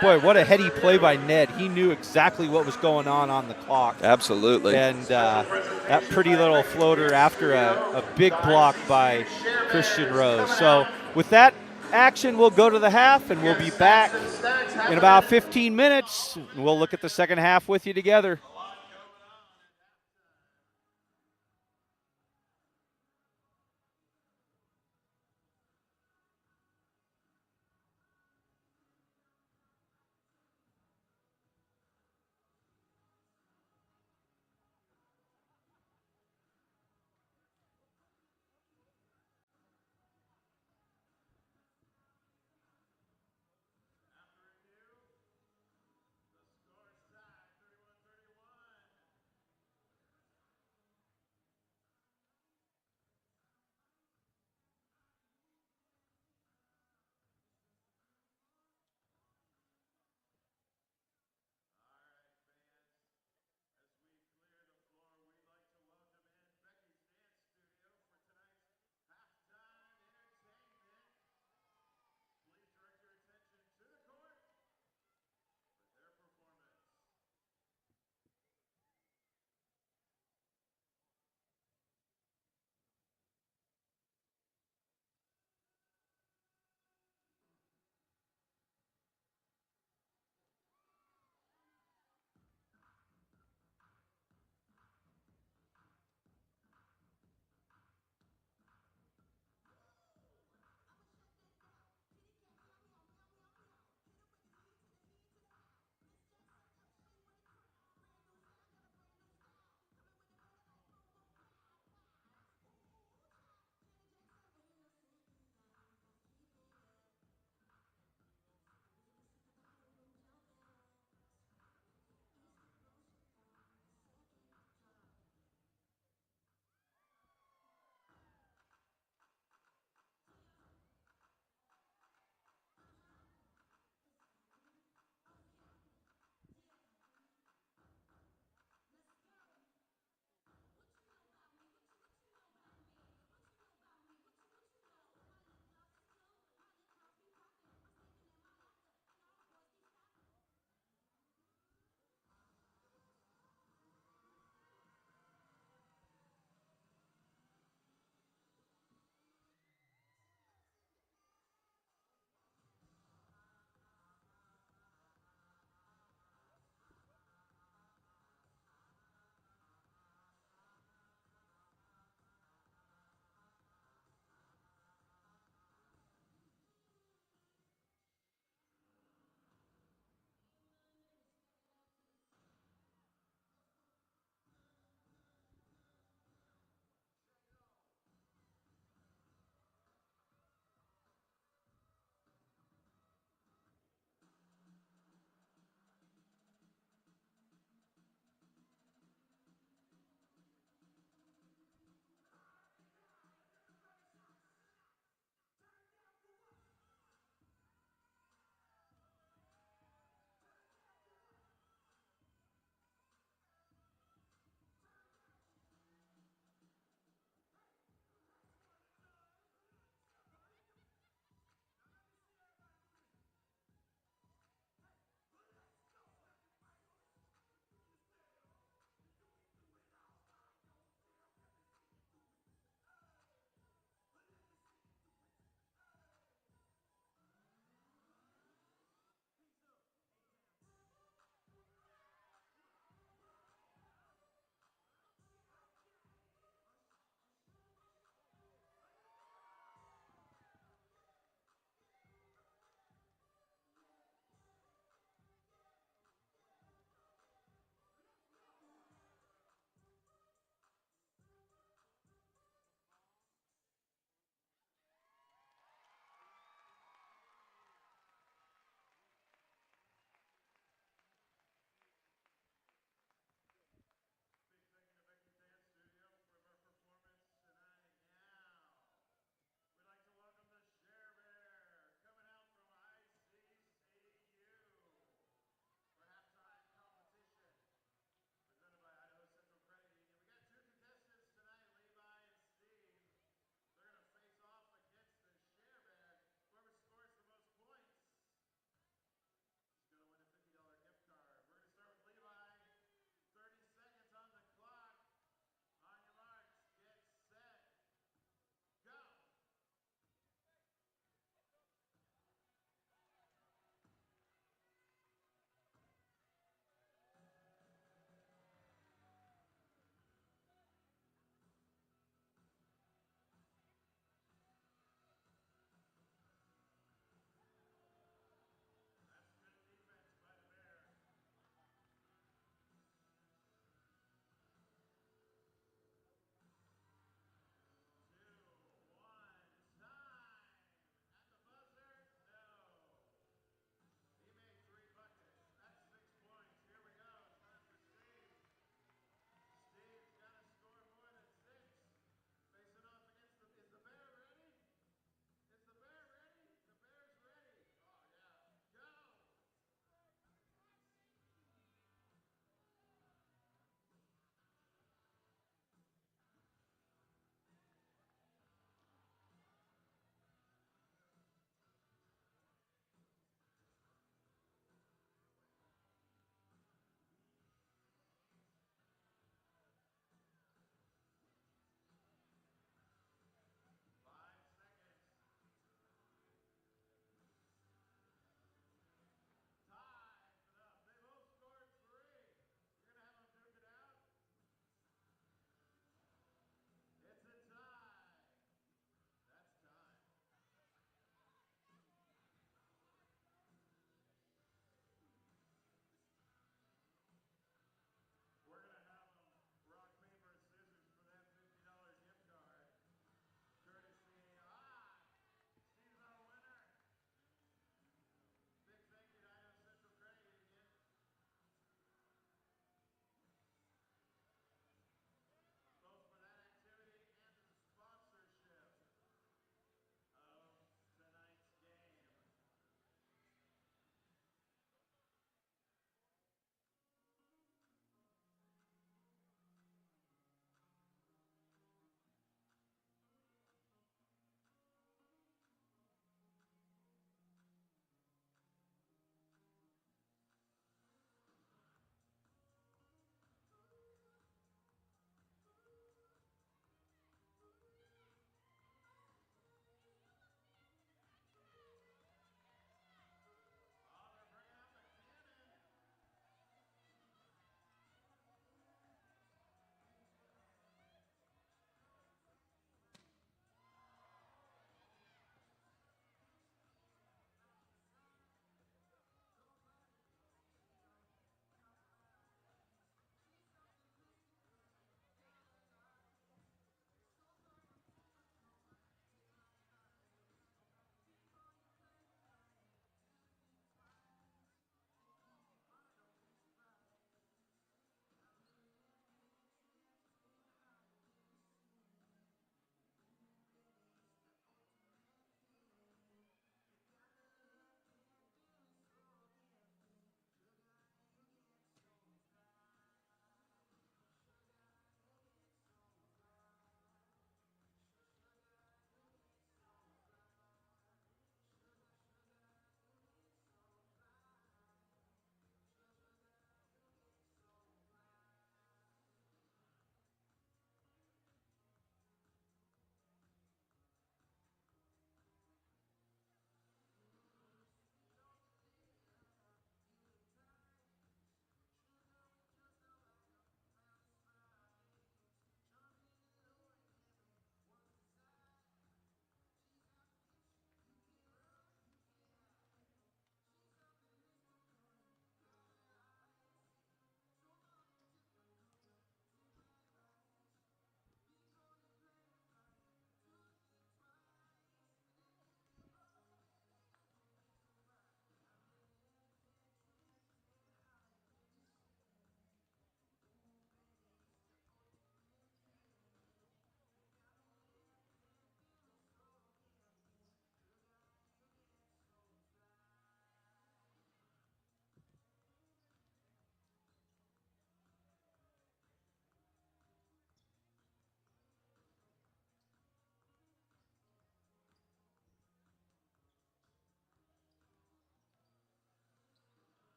Speaker 1: boy, what a heady play by Ned. He knew exactly what was going on the clock.
Speaker 3: Absolutely.
Speaker 1: And that pretty little floater after a big block by Christian Rose. So with that action, we'll go to the half, and we'll be back in about 15 minutes. We'll look at the second half with you together.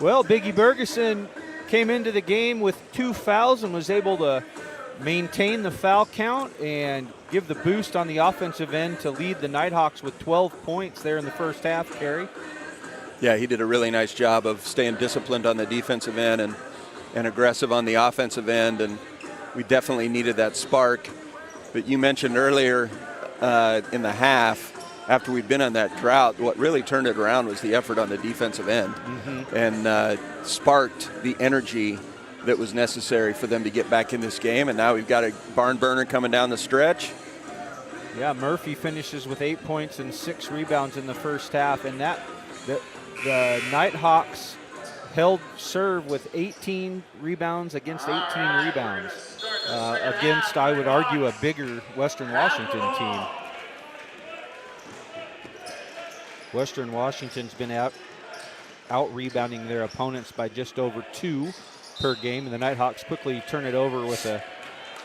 Speaker 1: Well, Biggie Bergeson came into the game with 2 fouls and was able to maintain the foul count and give the boost on the offensive end to lead the Nighthawks with 12 points there in the first half, Kerry.
Speaker 3: Yeah, he did a really nice job of staying disciplined on the defensive end and aggressive on the offensive end, and we definitely needed that spark. But you mentioned earlier in the half, after we'd been on that drought, what really turned it around was the effort on the defensive end and sparked the energy that was necessary for them to get back in this game. And now we've got a barn burner coming down the stretch.
Speaker 1: Yeah, Murphy finishes with 8 points and 6 rebounds in the first half, and the Nighthawks held serve with 18 rebounds against 18 rebounds against, I would argue, a bigger Western Washington team. Western Washington's been out rebounding their opponents by just over 2 per game, and the Nighthawks quickly turn it over with a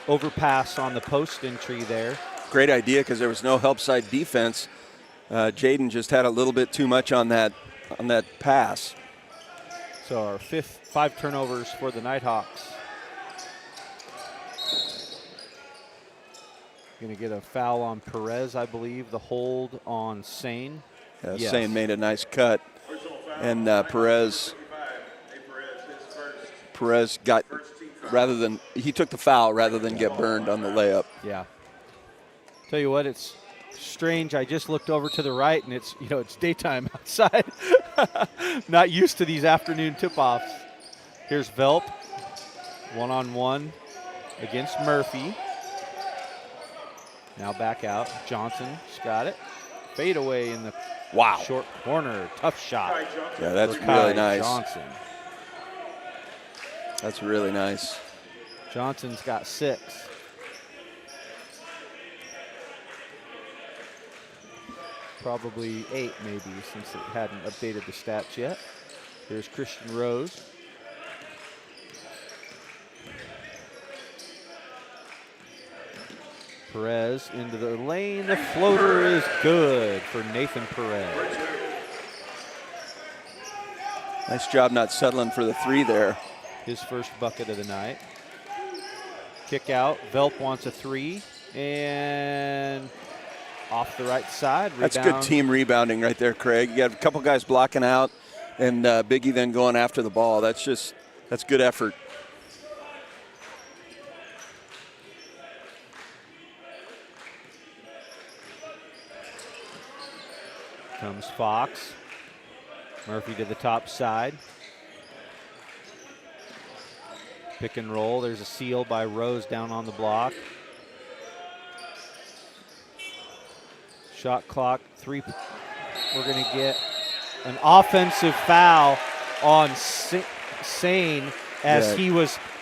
Speaker 1: overpass on the post entry there.
Speaker 3: Great idea, because there was no help side defense. Jaden just had a little bit too much on that pass.
Speaker 1: So our 5 turnovers for the Nighthawks. Going to get a foul on Perez, I believe. The hold on Sane.
Speaker 3: Yes. Sane made a nice cut, and Perez got he took the foul rather than get burned on the layup.
Speaker 1: Yeah. Tell you what, it's strange. I just looked over to the right, and it's daytime outside. Not used to these afternoon tip-offs. Here's Velp, one-on-one against Murphy. Now back out. Johnson's got it. Fade away in the short corner. Tough shot.
Speaker 3: Yeah, that's really nice. Johnson. That's really nice.
Speaker 1: Johnson's got 6. Probably 8 maybe, since it hadn't updated the stats yet. Here's Christian Rose. Perez into the lane. The floater is good for Nathan Perez.
Speaker 3: Nice job not settling for the 3 there.
Speaker 1: His first bucket of the night. Kick out. Velp wants a 3. And off the right side. Rebound.
Speaker 3: That's good team rebounding right there, Craig. You got a couple guys blocking out, and Biggie then going after the ball. That's good effort.
Speaker 1: Comes Fox. Murphy to the top side. Pick and roll. There's a seal by Rose down on the block. Shot clock, 3. We're going to get an offensive foul on Sane as he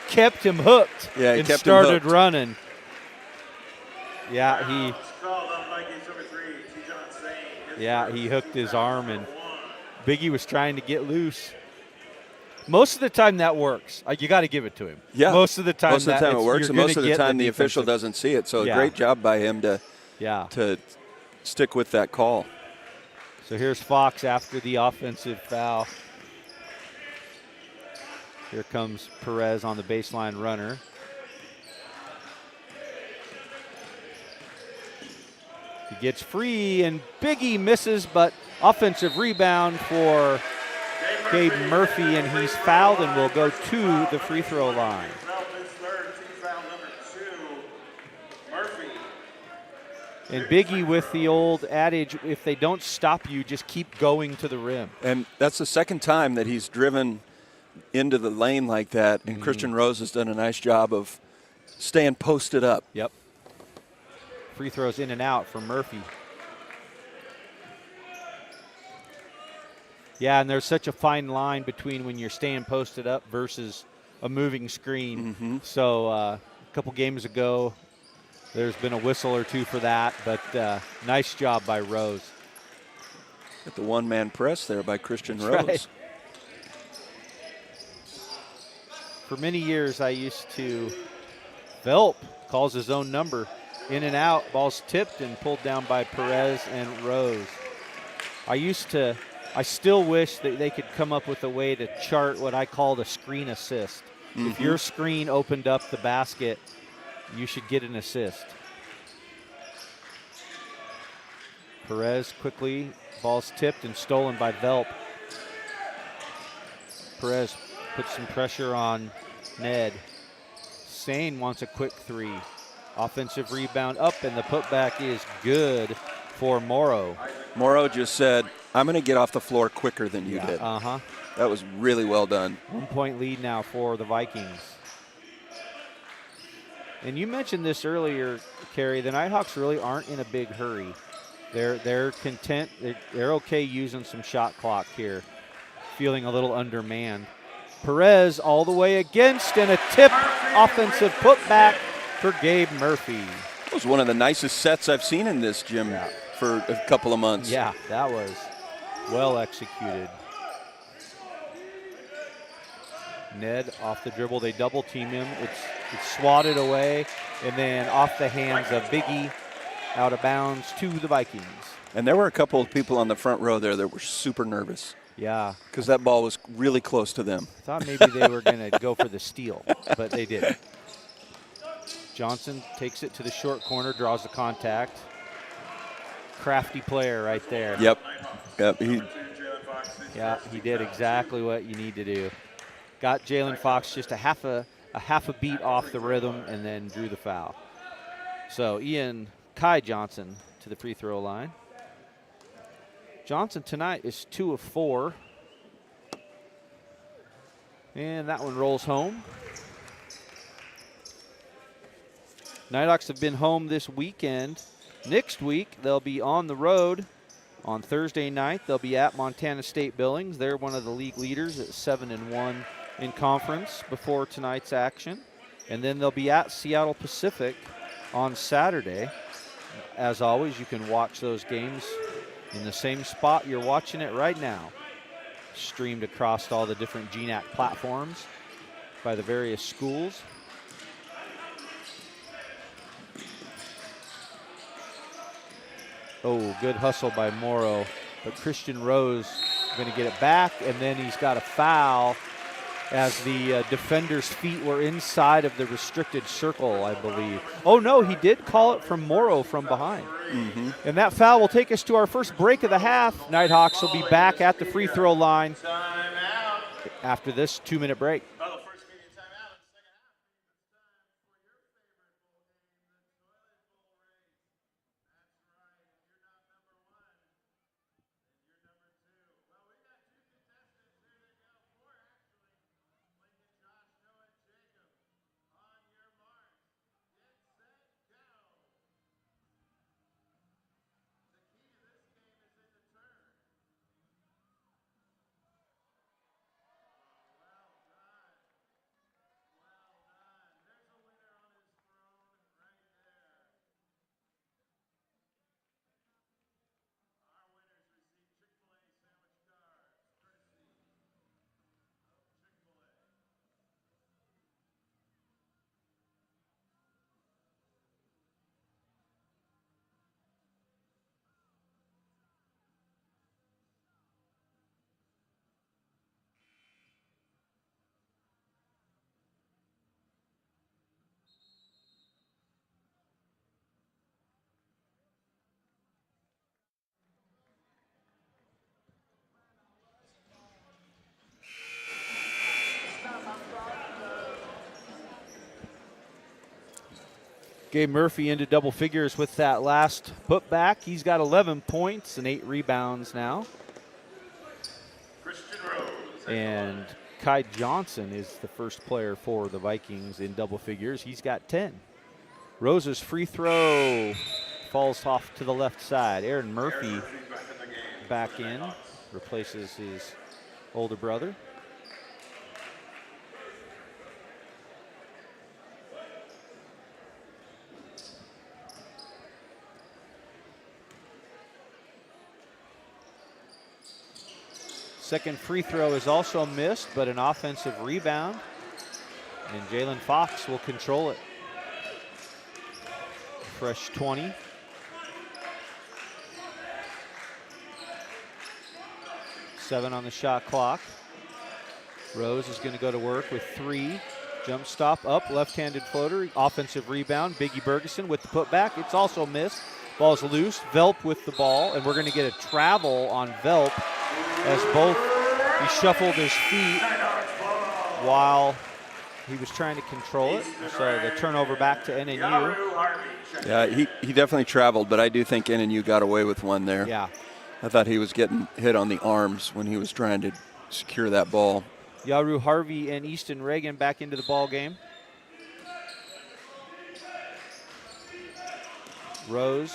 Speaker 1: kept him hooked and started running. Yeah, he hooked his arm, and Biggie was trying to get loose. Most of the time that works. You got to give it to him.
Speaker 3: Yeah.
Speaker 1: Most of the time
Speaker 3: it works, and most of the time the official doesn't see it. So a great job by him to stick with that call.
Speaker 1: So here's Fox after the offensive foul. Here comes Perez on the baseline runner. He gets free, and Biggie misses, but offensive rebound for Gabe Murphy, and he's fouled and will go to the free throw line. And Biggie with the old adage, if they don't stop you, just keep going to the rim.
Speaker 3: And that's the second time that he's driven into the lane like that, and Christian Rose has done a nice job of staying posted up.
Speaker 1: Yep. Free throws in and out for Murphy. Yeah, and there's such a fine line between when you're staying posted up versus a moving screen. So a couple games ago, there's been a whistle or 2 for that, but nice job by Rose.
Speaker 3: At the one-man press there by Christian Rose.
Speaker 1: Right. For many years, I used to, Velp calls his own number. In and out, ball's tipped and pulled down by Perez and Rose. I used to I still wish that they could come up with a way to chart what I call the screen assist. If your screen opened up the basket, you should get an assist. Perez quickly, ball's tipped and stolen by Velp. Perez puts some pressure on Ned. Sane wants a quick three. Offensive rebound up, and the putback is good for Morrow.
Speaker 3: Morrow just said, I'm going to get off the floor quicker than you did. That was really well done.
Speaker 1: 1 point lead now for the Vikings. And you mentioned this earlier, Kerry, the Nighthawks really aren't in a big hurry. They're content. They're okay using some shot clock here, feeling a little undermanned. Perez all the way against, and a tip offensive putback for Gabe Murphy.
Speaker 3: It was one of the nicest sets I've seen in this gym for a couple of months.
Speaker 1: Yeah, that was well executed. Ned off the dribble, they double team him. It's swatted away, and then off the hands of Biggie, out of bounds to the Vikings.
Speaker 3: And there were a couple of people on the front row there that were super nervous.
Speaker 1: Yeah.
Speaker 3: Because that ball was really close to them.
Speaker 1: I thought maybe they were going to go for the steal, but they didn't. Johnson takes it to the short corner, draws the contact. Crafty player right there.
Speaker 3: Yep.
Speaker 1: He did exactly what you need to do. Got Jalen Fox just a half a beat off the rhythm and then drew the foul. So Kai Johnson to the free throw line. Johnson tonight is 2 of 4. And that one rolls home. Nighthawks have been home this weekend. Next week, they'll be on the road. On Thursday night, they'll be at Montana State Billings. They're one of the league leaders at 7-1 in conference before tonight's action. And then they'll be at Seattle Pacific on Saturday. As always, you can watch those games in the same spot you're watching it right now. Streamed across all the different GNAC platforms by the various schools. Oh, good hustle by Morrow, but Christian Rose going to get it back, and then he's got a foul as the defender's feet were inside of the restricted circle, I believe. Oh, no, he did call it from Morrow from behind. And that foul will take us to our first break of the half. Nighthawks will be back at the free throw line after this 2-minute break. Gabe Murphy into double figures with that last putback. He's got 11 points and 8 rebounds now. And Kai Johnson is the first player for the Vikings in double figures. He's got 10. Rose's free throw falls off to the left side. Aaron Murphy back in, replaces his older brother. Second free throw is also missed, but an offensive rebound. And Jalen Fox will control it. Fresh 20. 7 on the shot clock. Rose is going to go to work with 3. Jump stop up, left-handed floater, offensive rebound. Biggie Bergeson with the putback. It's also missed. Ball's loose. Velp with the ball, and we're going to get a travel on Velp as he shuffled his feet while he was trying to control it. So the turnover back to NNU.
Speaker 3: Yeah, he definitely traveled, but I do think NNU got away with one there.
Speaker 1: Yeah.
Speaker 3: I thought he was getting hit on the arms when he was trying to secure that ball.
Speaker 1: Yaru Harvey and Easton Reagan back into the ball game. Rose.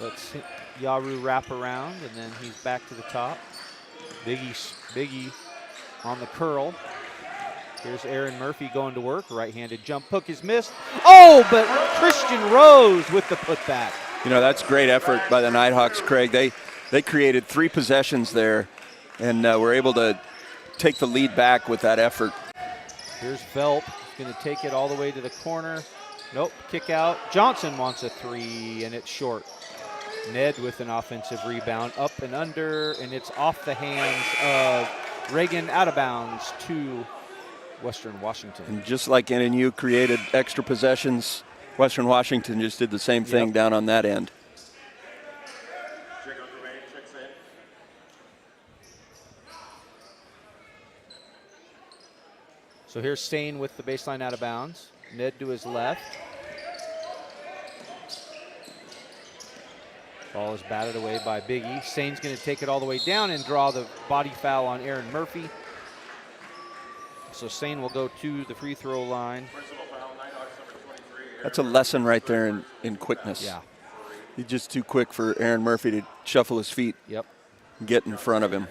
Speaker 1: Let's Yaru wrap around, and then he's back to the top. Biggie on the curl. Here's Aaron Murphy going to work. Right-handed jump hook is missed. Oh, but Christian Rose with the putback.
Speaker 3: You know, that's great effort by the Nighthawks, Craig. They created 3 possessions there and were able to take the lead back with that effort.
Speaker 1: Here's Velp. He's going to take it all the way to the corner. Nope, kick out. Johnson wants a 3, and it's short. Ned with an offensive rebound, up and under, and it's off the hands of Reagan, out of bounds to Western Washington.
Speaker 3: And just like NNU created extra possessions, Western Washington just did the same thing down on that end.
Speaker 1: So here's Stain with the baseline out of bounds. Ned to his left. Ball is batted away by Biggie. Stain's going to take it all the way down and draw the body foul on Aaron Murphy. So Stain will go to the free throw line.
Speaker 3: That's a lesson right there in quickness.
Speaker 1: Yeah.
Speaker 3: He's just too quick for Aaron Murphy to shuffle his feet.
Speaker 1: Yep.
Speaker 3: And get in front of him.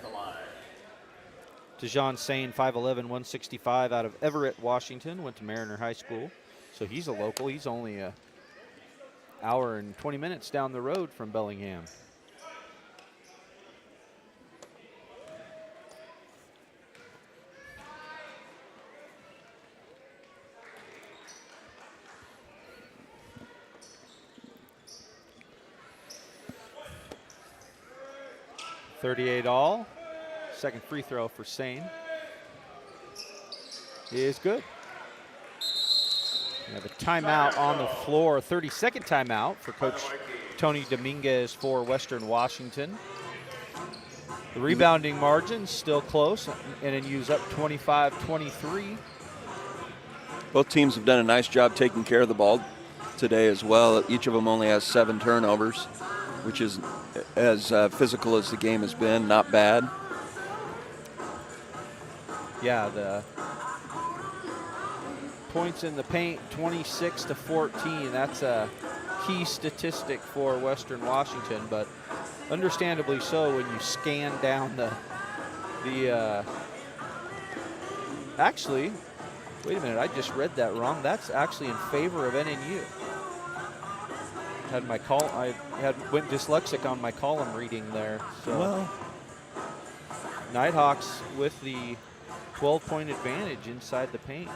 Speaker 1: Dejon Stain, 5'11", 165, out of Everett, Washington. Went to Mariner High School. So he's a local. He's only an hour and 20 minutes down the road from Bellingham. .38 all. Second free throw for Stain is good. We have a timeout on the floor, 32nd timeout for Coach Tony Dominguez for Western Washington. The rebounding margin still close. NNU's up 25-23.
Speaker 3: Both teams have done a nice job taking care of the ball today as well. Each of them only has 7 turnovers, which is as physical as the game has been, not bad.
Speaker 1: Yeah, the points in the paint, 26-14. That's a key statistic for Western Washington, but understandably so when you scan down the actually, wait a minute, I just read that wrong. That's actually in favor of NNU. Went dyslexic on my column reading there. So
Speaker 3: Well,
Speaker 1: Nighthawks with the 12-point advantage inside the paint.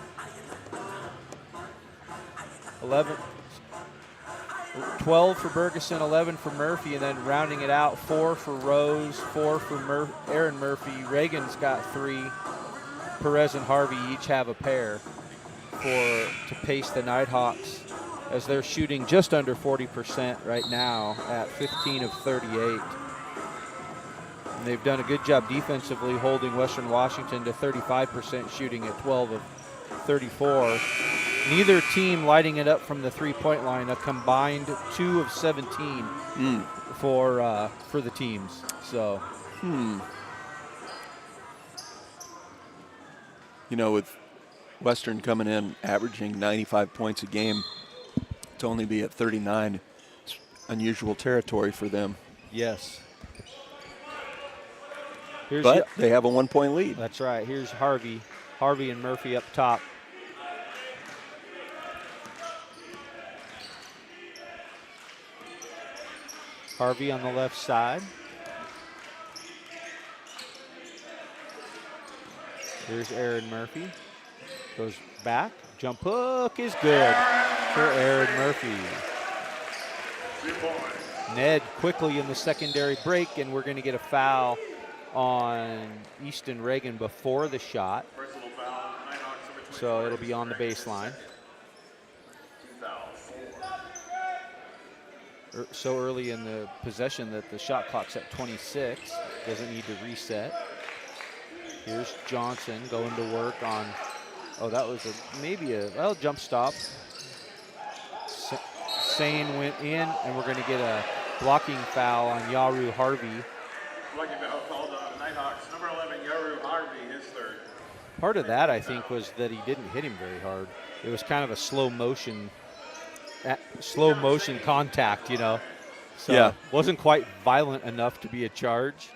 Speaker 1: 12 for Bergeson, 11 for Murphy, and then rounding it out, 4 for Rose, 4 for Aaron Murphy. Reagan's got 3. Perez and Harvey each have a pair to pace the Nighthawks as they're shooting just under 40% right now at 15 of 38. And they've done a good job defensively holding Western Washington to 35% shooting at 12 of 34. Neither team lighting it up from the three-point line, a combined 2 of 17 for the teams. So,
Speaker 3: you know, with Western coming in averaging 95 points a game, to only be at 39, it's unusual territory for them.
Speaker 1: yes.
Speaker 3: But they have a 1-point lead.
Speaker 1: That's right. Here's Harvey. Harvey and Murphy up top. Harvey on the left side. Here's Aaron Murphy. Goes back. Jump hook is good for Aaron Murphy. Ned quickly in the secondary break, and we're going to get a foul on Easton Reagan before the shot.
Speaker 2: Personal foul, Nighthawks number 24.
Speaker 1: So it'll be on the baseline. So early in the possession that the shot clock's at 26. Doesn't need to reset. Here's Johnson going to work on, that was maybe a jump stop. Sane went in, and we're going to get a blocking foul on Yaru Harvey.
Speaker 2: Blocking foul called on Nighthawks number 11, Yaru Harvey, his third.
Speaker 1: Part of that, I think, was that he didn't hit him very hard. It was kind of a slow motion contact, you know. So
Speaker 3: yeah.
Speaker 1: Wasn't quite violent enough to be a charge.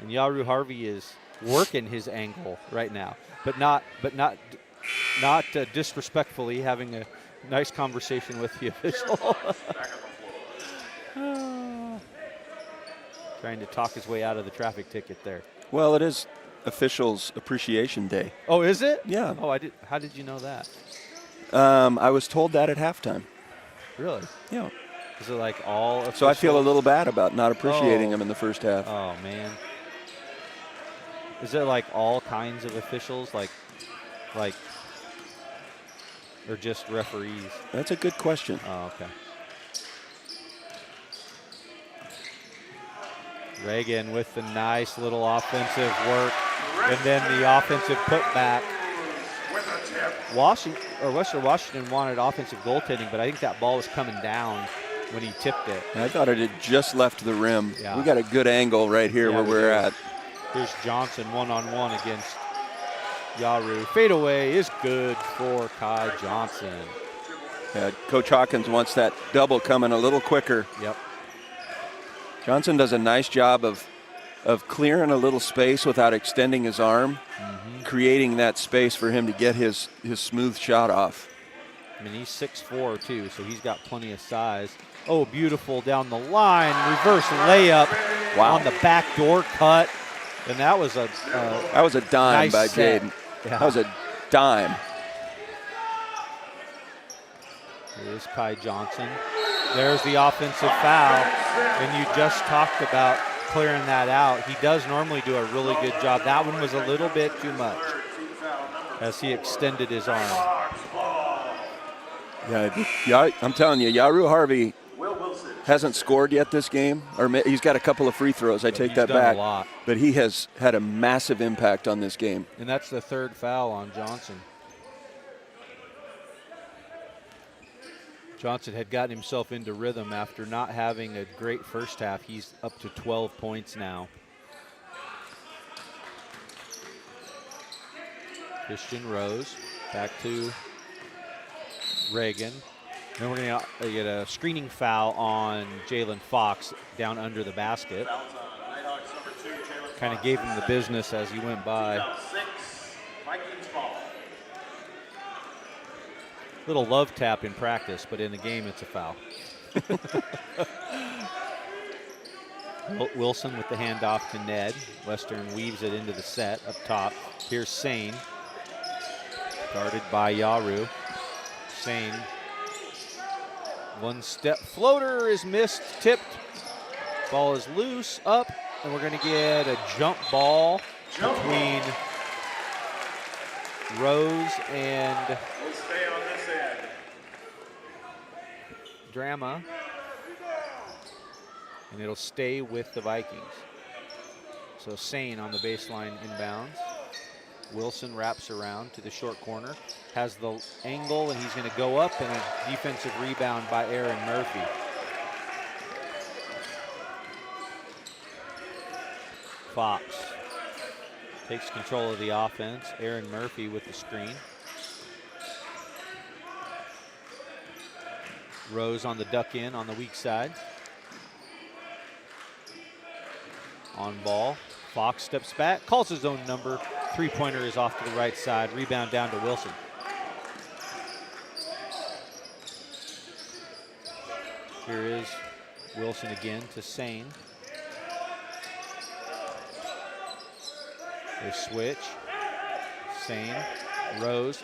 Speaker 1: And Yaru Harvey is working his angle right now, but not disrespectfully, having a nice conversation with the official. Trying to talk his way out of the traffic ticket there.
Speaker 3: Well, it is Officials Appreciation Day.
Speaker 1: Oh, is it?
Speaker 3: Yeah.
Speaker 1: Oh, I did. How did you know that?
Speaker 3: I was told that at halftime.
Speaker 1: Really?
Speaker 3: Yeah.
Speaker 1: Is it like all officials?
Speaker 3: So I feel a little bad about not appreciating him in the first half.
Speaker 1: Oh, man. Is it like all kinds of officials, like, or just referees?
Speaker 3: That's a good question.
Speaker 1: Oh, okay. Reagan with the nice little offensive work, and then the offensive putback. Western Washington wanted offensive goaltending, but I think that ball was coming down when he tipped it.
Speaker 3: I thought it had just left the rim.
Speaker 1: Yeah.
Speaker 3: We got a good angle right here where we're at.
Speaker 1: Here's Johnson one-on-one against Yaru. Fadeaway is good for Kai Johnson.
Speaker 3: Yeah, Coach Hawkins wants that double coming a little quicker.
Speaker 1: Yep.
Speaker 3: Johnson does a nice job of clearing a little space without extending his arm, creating that space for him to get his smooth shot off.
Speaker 1: I mean, he's 6'4", too, so he's got plenty of size. Oh, beautiful down the line. Reverse layup on the backdoor cut. And that was a
Speaker 3: dime
Speaker 1: nice
Speaker 3: by
Speaker 1: set.
Speaker 3: Jaden.
Speaker 1: Yeah.
Speaker 3: That was a dime.
Speaker 1: Here's Kai Johnson. There's the offensive foul. And you just talked about clearing that out. He does normally do a really good job. That one was a little bit too much as he extended his arm.
Speaker 3: Yeah, I'm telling you, Yaru Harvey hasn't scored yet this game, or he's got a couple of free throws. I take that back.
Speaker 1: A lot.
Speaker 3: But he has had a massive impact on this game.
Speaker 1: And that's the third foul on Johnson. Johnson had gotten himself into rhythm after not having a great first half. He's up to 12 points now. Christian Rose back to Reagan. Then we're going to get a screening foul on Jalen Fox down under the basket. Kind of gave him the business as he went by. Little love tap in practice, but in the game it's a foul. Wilson with the handoff to Ned. Western weaves it into the set up top. Here's Sane. Guarded by Yaru. Sane. One step floater is missed, tipped. Ball is loose, up, and we're going to get a jump ball between Rose and
Speaker 2: We'll stay on this end.
Speaker 1: Drama. And it'll stay with the Vikings. So Sane on the baseline inbounds. Wilson wraps around to the short corner, has the angle, and he's going to go up, and a defensive rebound by Aaron Murphy. Fox takes control of the offense. Aaron Murphy with the screen. Rose on the duck in on the weak side. On ball. Fox steps back, calls his own number. Three-pointer is off to the right side. Rebound down to Wilson. Here is Wilson again to Sane. They switch. Sane, Rose.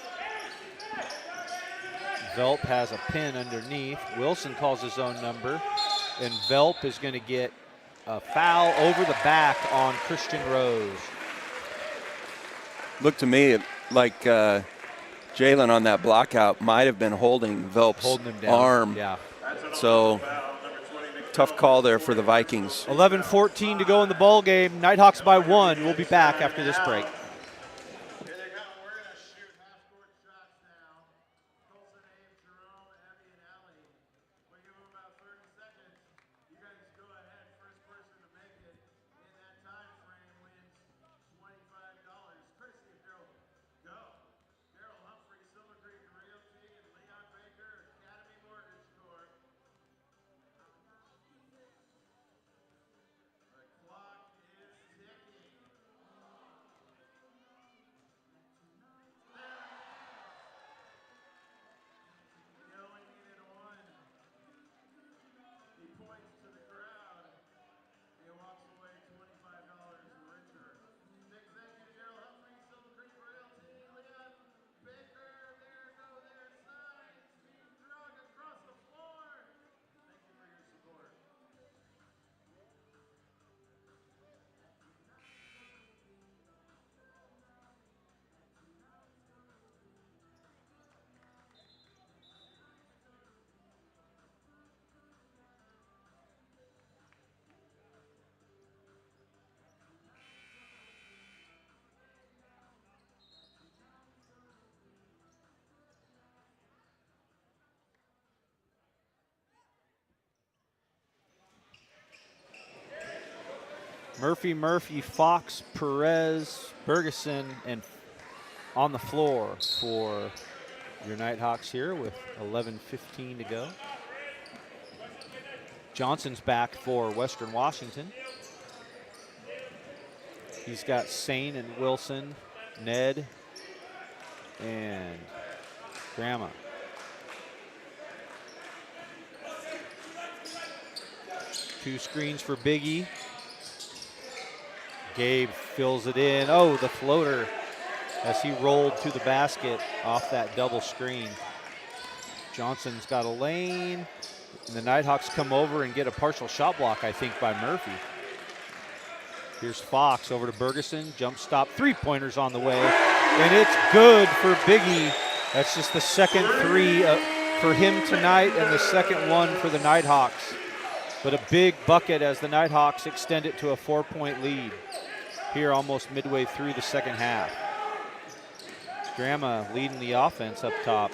Speaker 1: Velp has a pin underneath. Wilson calls his own number. And Velp is going to get a foul over the back on Christian Rose.
Speaker 3: Looked to me like Jalen on that block out might have been holding Velp's
Speaker 1: Holding him down.
Speaker 3: arm.
Speaker 1: Yeah.
Speaker 3: So tough call there for the Vikings.
Speaker 1: 11-14 to go in the ball game. Nighthawks by 1. We'll be back after this break.
Speaker 2: Here they come. We're going to shoot half-court shots now. Colson, Abe, Jerome, Abby, and Allie. We give them about 30 seconds. You guys go ahead. First person to make it in that time frame wins $25. Courtesy of Daryl. Go. Daryl Humphrey, Silver Creek Realty, and Leon Baker, Academy Mortgage Corp. The clock is ticking. He only needed one. He points to the crowd. He walks away $25 richer. Big thank you to Daryl Humphrey, Silver Creek Realty, Leon Baker. There go their signs being drug across the floor. Thank you for your support.
Speaker 1: Murphy, Fox, Perez, Bergeson, and on the floor for your Nighthawks here with 11:15 to go. Johnson's back for Western Washington. He's got Sane and Wilson, Ned, and Grandma. Two screens for Biggie. Gabe fills it in. Oh, the floater as he rolled to the basket off that double screen. Johnson's got a lane, and the Nighthawks come over and get a partial shot block, I think, by Murphy. Here's Fox over to Bergeson. Jump stop, three-pointers on the way, and it's good for Biggie. That's just the second three for him tonight and the second one for the Nighthawks. But a big bucket as the Nighthawks extend it to a 4-point lead here almost midway through the second half. Grandma leading the offense up top.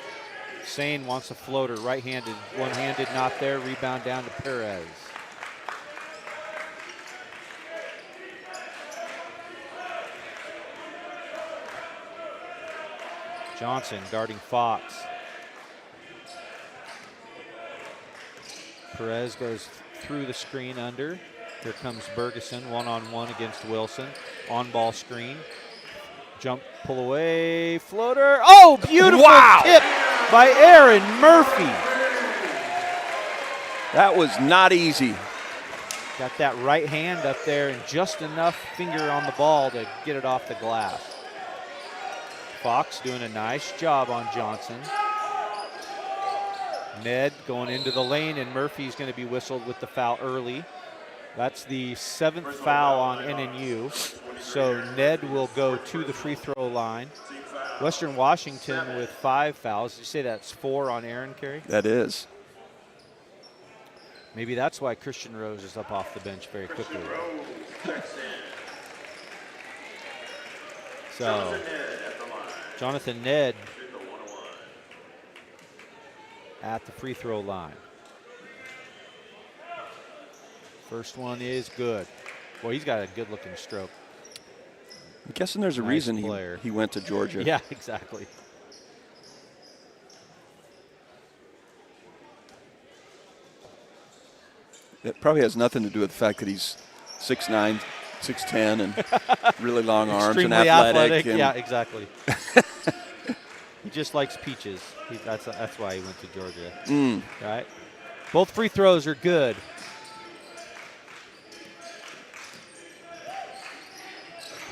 Speaker 1: Sane wants a floater, right-handed, one-handed, not there. Rebound down to Perez. Johnson guarding Fox. Perez goes through the screen under. Here comes Bergeson, one-on-one against Wilson. On-ball screen. Jump, pull away, floater. Oh, beautiful tip by Aaron Murphy.
Speaker 3: That was not easy.
Speaker 1: Got that right hand up there and just enough finger on the ball to get it off the glass. Fox doing a nice job on Johnson. Ned going into the lane, and Murphy's going to be whistled with the foul early. That's the 7th foul on NNU. So Ned will go to the free throw line. Western Washington with 5 fouls. You say that's 4 on Aaron, Kerry?
Speaker 3: That is.
Speaker 1: Maybe that's why Christian Rose is up off the bench very quickly. So Jonathan Ned at the free throw line. First one is good. Boy, he's got a good looking stroke.
Speaker 3: I'm guessing there's a
Speaker 1: Nice
Speaker 3: reason
Speaker 1: player.
Speaker 3: he went to Georgia.
Speaker 1: Yeah, exactly.
Speaker 3: It probably has nothing to do with the fact that he's 6'9", 6'10", and really long arms and
Speaker 1: Extremely
Speaker 3: athletic. And
Speaker 1: yeah, exactly. He just likes peaches. That's why he went to Georgia. Right? Both free throws are good.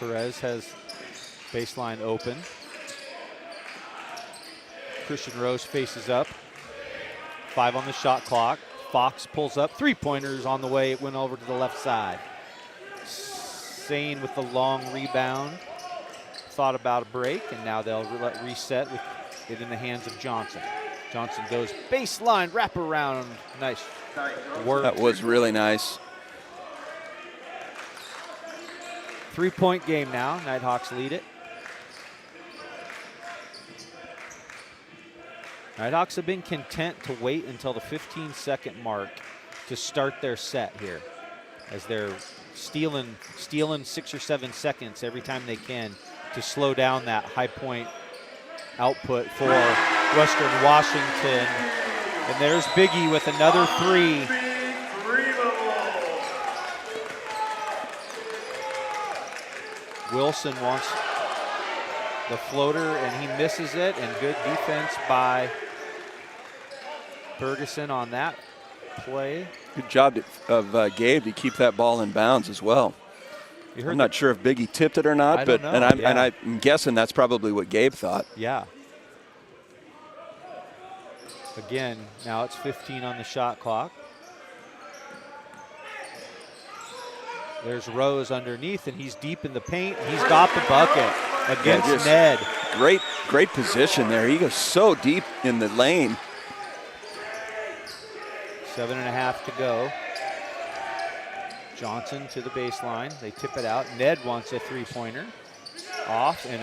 Speaker 1: Perez has baseline open. Christian Rose faces up. 5 on the shot clock. Fox pulls up. Three-pointers on the way. It went over to the left side. Sane with the long rebound. Thought about a break, and now they'll reset with it in the hands of Johnson. Johnson goes baseline, wrap around. Nice work.
Speaker 3: That was really nice.
Speaker 1: 3-point game now. Nighthawks lead it. Nighthawks have been content to wait until the 15-second mark to start their set here, as they're stealing 6 or 7 seconds every time they can to slow down that high point output for Western Washington. And there's Biggie with another three. Wilson wants the floater, and he misses it, and good defense by Ferguson on that play.
Speaker 3: Good job of Gabe to keep that ball in bounds as well. I'm not sure if Biggie tipped it or not, but I'm guessing that's probably what Gabe thought.
Speaker 1: Yeah. Again, now it's 15 on the shot clock. There's Rose underneath, and he's deep in the paint. He's got the bucket against Ned.
Speaker 3: Great position there. He goes so deep in the lane.
Speaker 1: 7.5 to go. Johnson to the baseline. They tip it out. Ned wants a three-pointer. Off and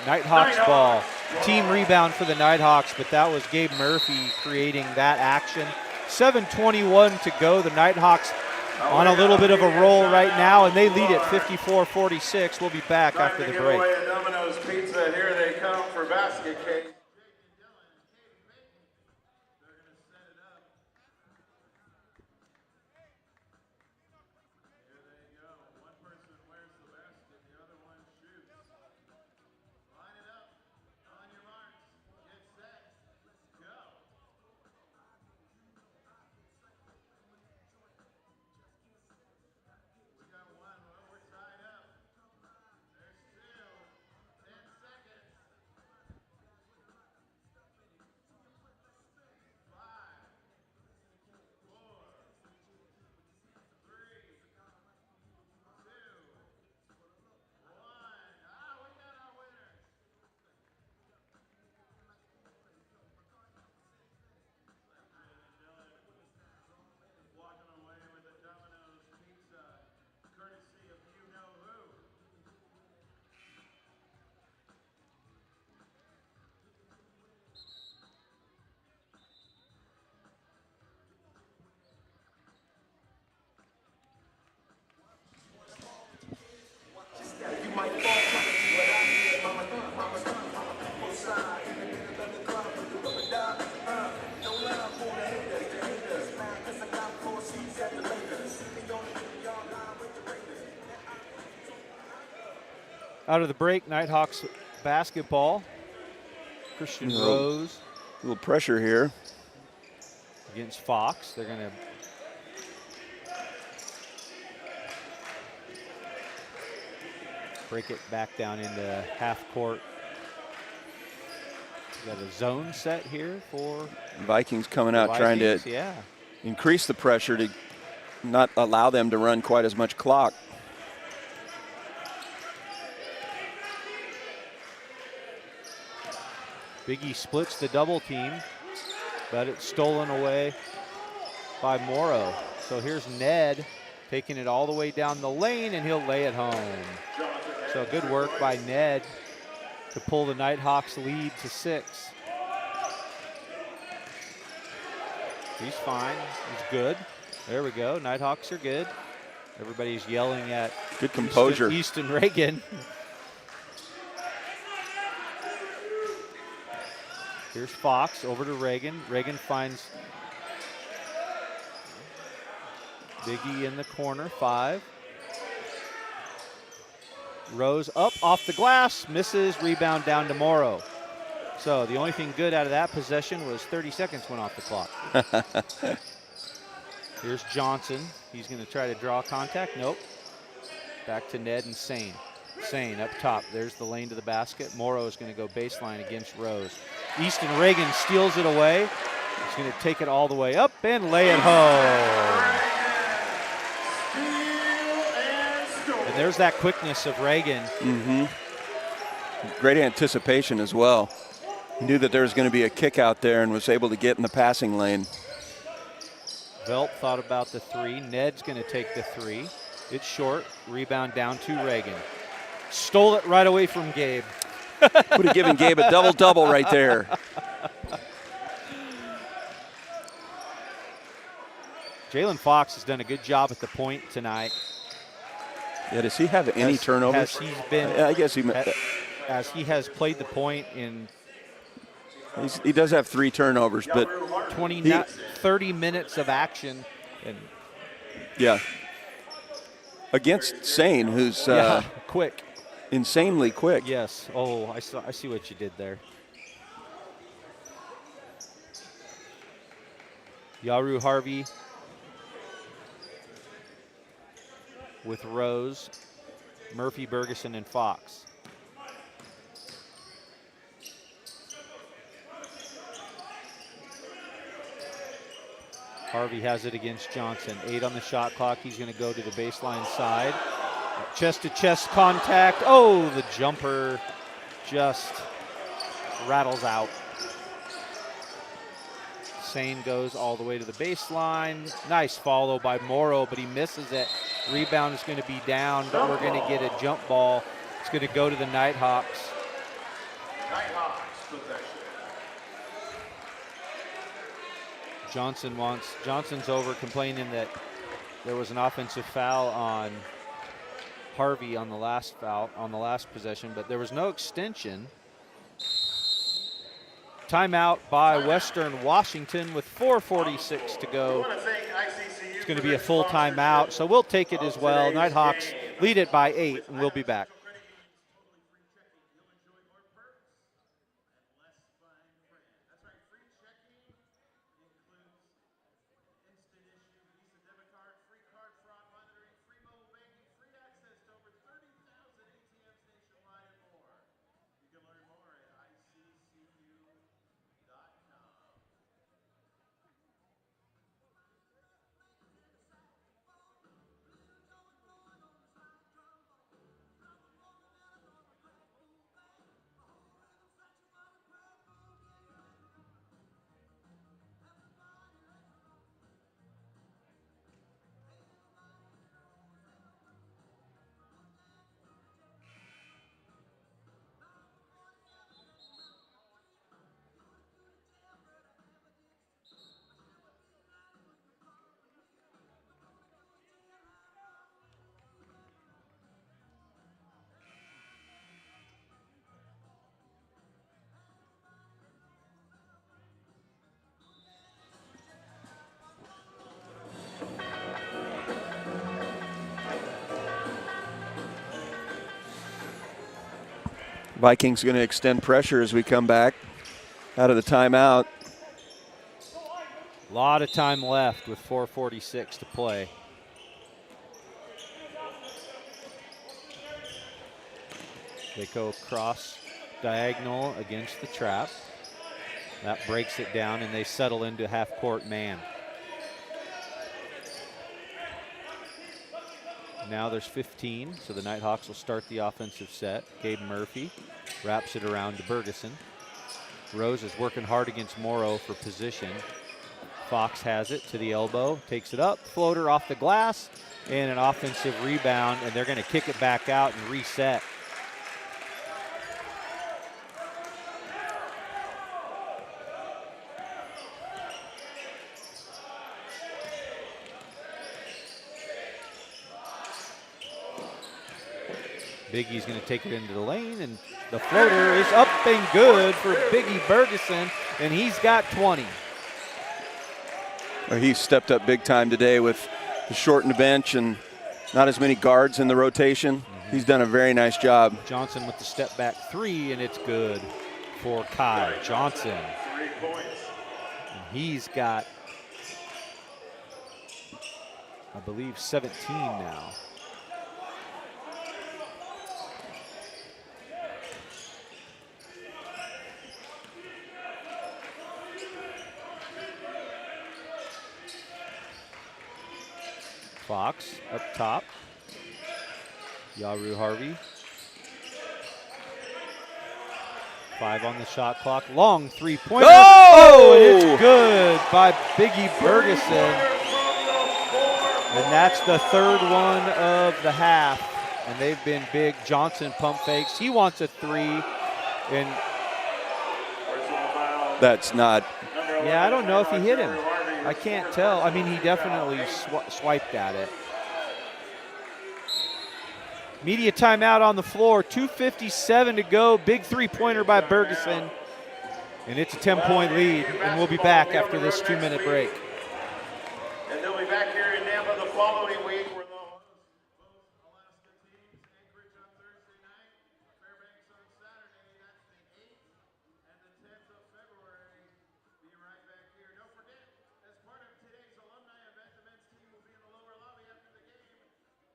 Speaker 1: Nighthawks ball. Team rebound for the Nighthawks, but that was Gabe Murphy creating that action. 7:21 to go. The Nighthawks on a little bit of a roll right now, and they lead it 54-46. We'll be back after the break.
Speaker 2: Domino's Pizza, here they come for basket case.
Speaker 1: Out of the break, Nighthawks basketball. Christian Rose.
Speaker 3: A little pressure here.
Speaker 1: Against Fox. They're going to break it back down into half court. We got a zone set here for
Speaker 3: Vikings coming out trying to increase the pressure to not allow them to run quite as much clock.
Speaker 1: Biggie splits the double team, but it's stolen away by Morrow. So here's Ned taking it all the way down the lane, and he'll lay it home. So good work by Ned to pull the Nighthawks lead to 6. He's fine. He's good. There we go. Nighthawks are good. Everybody's yelling at
Speaker 3: good composure.
Speaker 1: Easton Reagan. Here's Fox over to Reagan. Reagan finds Biggie in the corner, 5. Rose up off the glass, misses, rebound down to Morrow. So the only thing good out of that possession was 30 seconds went off the clock. Here's Johnson. He's going to try to draw contact. Nope. Back to Ned and Sane. Sane up top. There's the lane to the basket. Morrow is going to go baseline against Rose. Easton Reagan steals it away, He's going to take it all the way up and lay it home. And there's that quickness of Reagan.
Speaker 3: Mm-hmm. Great anticipation as well. He knew that there was going to be a kick out there and was able to get in the passing lane.
Speaker 1: Velt thought about the three. Ned's going to take the three. It's short. Rebound down to Reagan. Stole it right away from Gabe.
Speaker 3: Would have given Gabe a double-double right there.
Speaker 1: Jalen Fox has done a good job at the point tonight.
Speaker 3: Yeah, does he have any turnovers? I guess he
Speaker 1: as he has played the point in.
Speaker 3: He does have 3 turnovers, but
Speaker 1: 30 minutes of action. And
Speaker 3: yeah. Against Sane, who's
Speaker 1: quick.
Speaker 3: Insanely quick.
Speaker 1: Yes. Oh, I see what you did there. Yaru Harvey with Rose, Murphy, Bergeson, and Fox. Harvey has it against Johnson. 8 on the shot clock. He's going to go to the baseline side. Chest-to-chest contact. Oh, the jumper just rattles out. Sane goes all the way to the baseline. Nice follow by Morrow, but he misses it. Rebound is going to be down, but we're going to get a jump ball. It's going to go to the Nighthawks.
Speaker 2: Nighthawks possession.
Speaker 1: Johnson's over, complaining that there was an offensive foul on Harvey on the last possession, but there was no extension. Timeout by Western Washington with 4:46 to go. It's going to be a full timeout, so we'll take it as well. Nighthawks lead it by 8, and we'll be back.
Speaker 3: Vikings going to extend pressure as we come back out of the timeout.
Speaker 1: A lot of time left with 4:46 to play. They go cross diagonal against the trap. That breaks it down, and they settle into half-court man. Now there's 15, so the Nighthawks will start the offensive set. Gabe Murphy wraps it around to Bergeson. Rose is working hard against Morrow for position. Fox has it to the elbow, takes it up, floater off the glass, and an offensive rebound, and they're going to kick it back out and reset. Biggie's going to take it into the lane, and the floater is up and good for Biggie Bergeson, and he's got 20.
Speaker 3: Well, he stepped up big time today with the shortened bench and not as many guards in the rotation. He's done a very nice job.
Speaker 1: Johnson with the step back 3, and it's good for Kai Johnson.
Speaker 2: 3 points.
Speaker 1: And he's got, I believe, 17 now. Fox up top. Yaru Harvey. 5 on the shot clock. Long three-pointer.
Speaker 3: Oh!
Speaker 1: And it's good by Biggie Bergeson. And that's the third one of the half. And they've been big. Johnson pump fakes. He wants a 3. And
Speaker 3: That's not.
Speaker 1: yeah, I don't know if he hit him. I can't tell. I mean, he definitely swiped at it. Media timeout on the floor. 2:57 to go. Big three-pointer by Bergeson. And it's a 10-point lead. And we'll be back after this 2-minute break.
Speaker 2: And they'll be back here in Nampa the following week where they'll host both Alaska teams. Anchorage on Thursday night, Fairbanks on Saturday. That's the 8th and the 10th of February. Be right back here. Don't forget, as part of today's alumni event, the men's team will be in the lower lobby after the game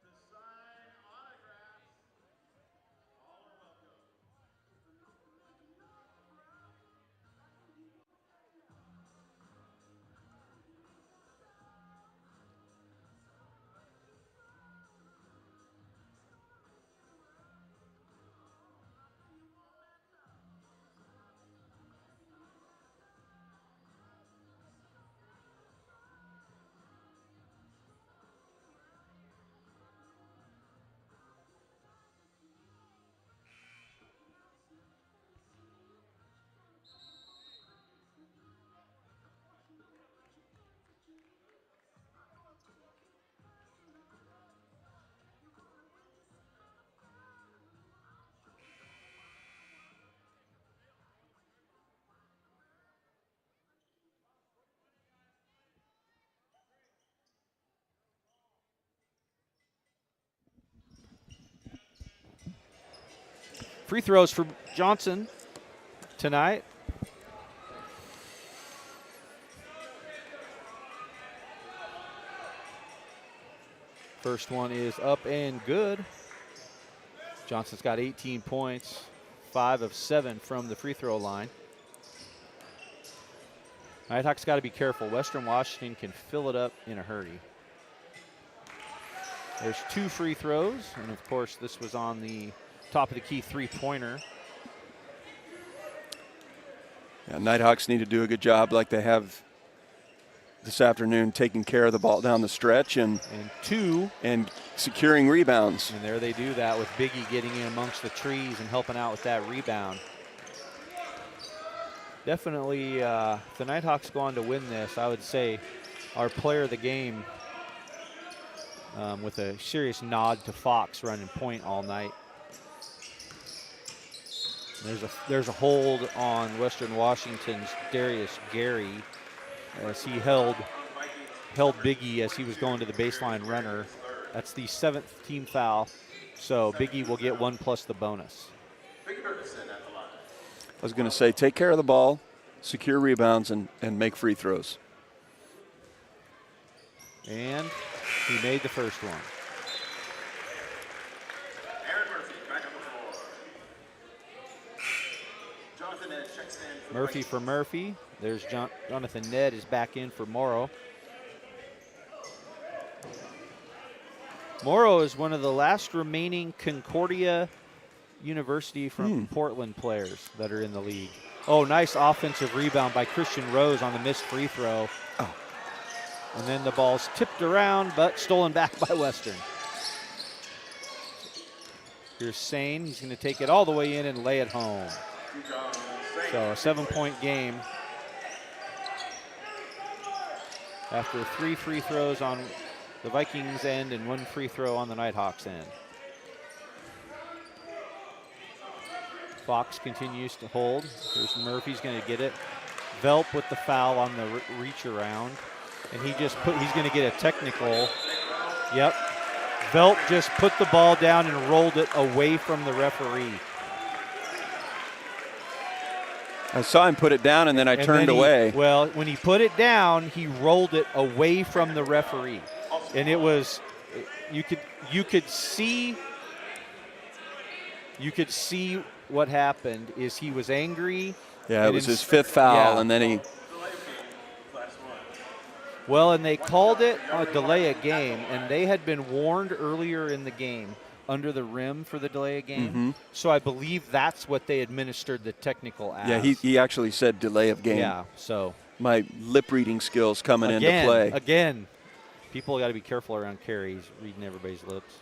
Speaker 2: to sign autographs. All are welcome.
Speaker 1: Free throws for Johnson tonight. First one is up and good. Johnson's got 18 points, 5 of 7 from the free throw line. Nighthawks got to be careful. Western Washington can fill it up in a hurry. There's 2 free throws, and of course this was on the top of the key three-pointer.
Speaker 3: Yeah, Nighthawks need to do a good job like they have this afternoon, taking care of the ball down the stretch and securing rebounds.
Speaker 1: And there they do that with Biggie getting in amongst the trees and helping out with that rebound. Definitely, if the Nighthawks go on to win this, I would say our player of the game, with a serious nod to Fox running point all night. There's a hold on Western Washington's Darius Gary as he held Biggie as he was going to the baseline runner. That's the 7th team foul, so Biggie will get 1 plus the bonus.
Speaker 2: Big Ferguson at the line.
Speaker 3: I was going to say, take care of the ball, secure rebounds, and make free throws.
Speaker 1: And he made the first one.
Speaker 2: Aaron Murphy back on the floor. Jonathan Ned checks in for
Speaker 1: Murphy for Murphy. There's Jonathan Ned is back in for Morrow. Morrow is one of the last remaining Concordia University from Portland players that are in the league. Oh, nice offensive rebound by Christian Rose on the missed free throw.
Speaker 3: Oh.
Speaker 1: And then the ball's tipped around, but stolen back by Western. Here's Sane. He's going to take it all the way in and lay it home. So a 7-point game after 3 free throws on the Vikings end and 1 free throw on the Nighthawks end. Fox continues to hold. There's Murphy's going to get it. Velp with the foul on the reach around. And he's going to get a technical. Yep. Velp just put the ball down and rolled it away from the referee.
Speaker 3: I saw him put it down, and then I turned away.
Speaker 1: Well, when he put it down, he rolled it away from the referee. And it was, you could see what happened is he was angry.
Speaker 3: Yeah, it was his 5th foul, and then he.
Speaker 1: Well, and they called it a delay of game, and they had been warned earlier in the game under the rim for the delay of game. So I believe that's what they administered the technical as.
Speaker 3: Yeah, he actually said delay of game.
Speaker 1: Yeah, so.
Speaker 3: My lip reading skills coming into play.
Speaker 1: Again, people got to be careful around Kerry. He's reading everybody's lips.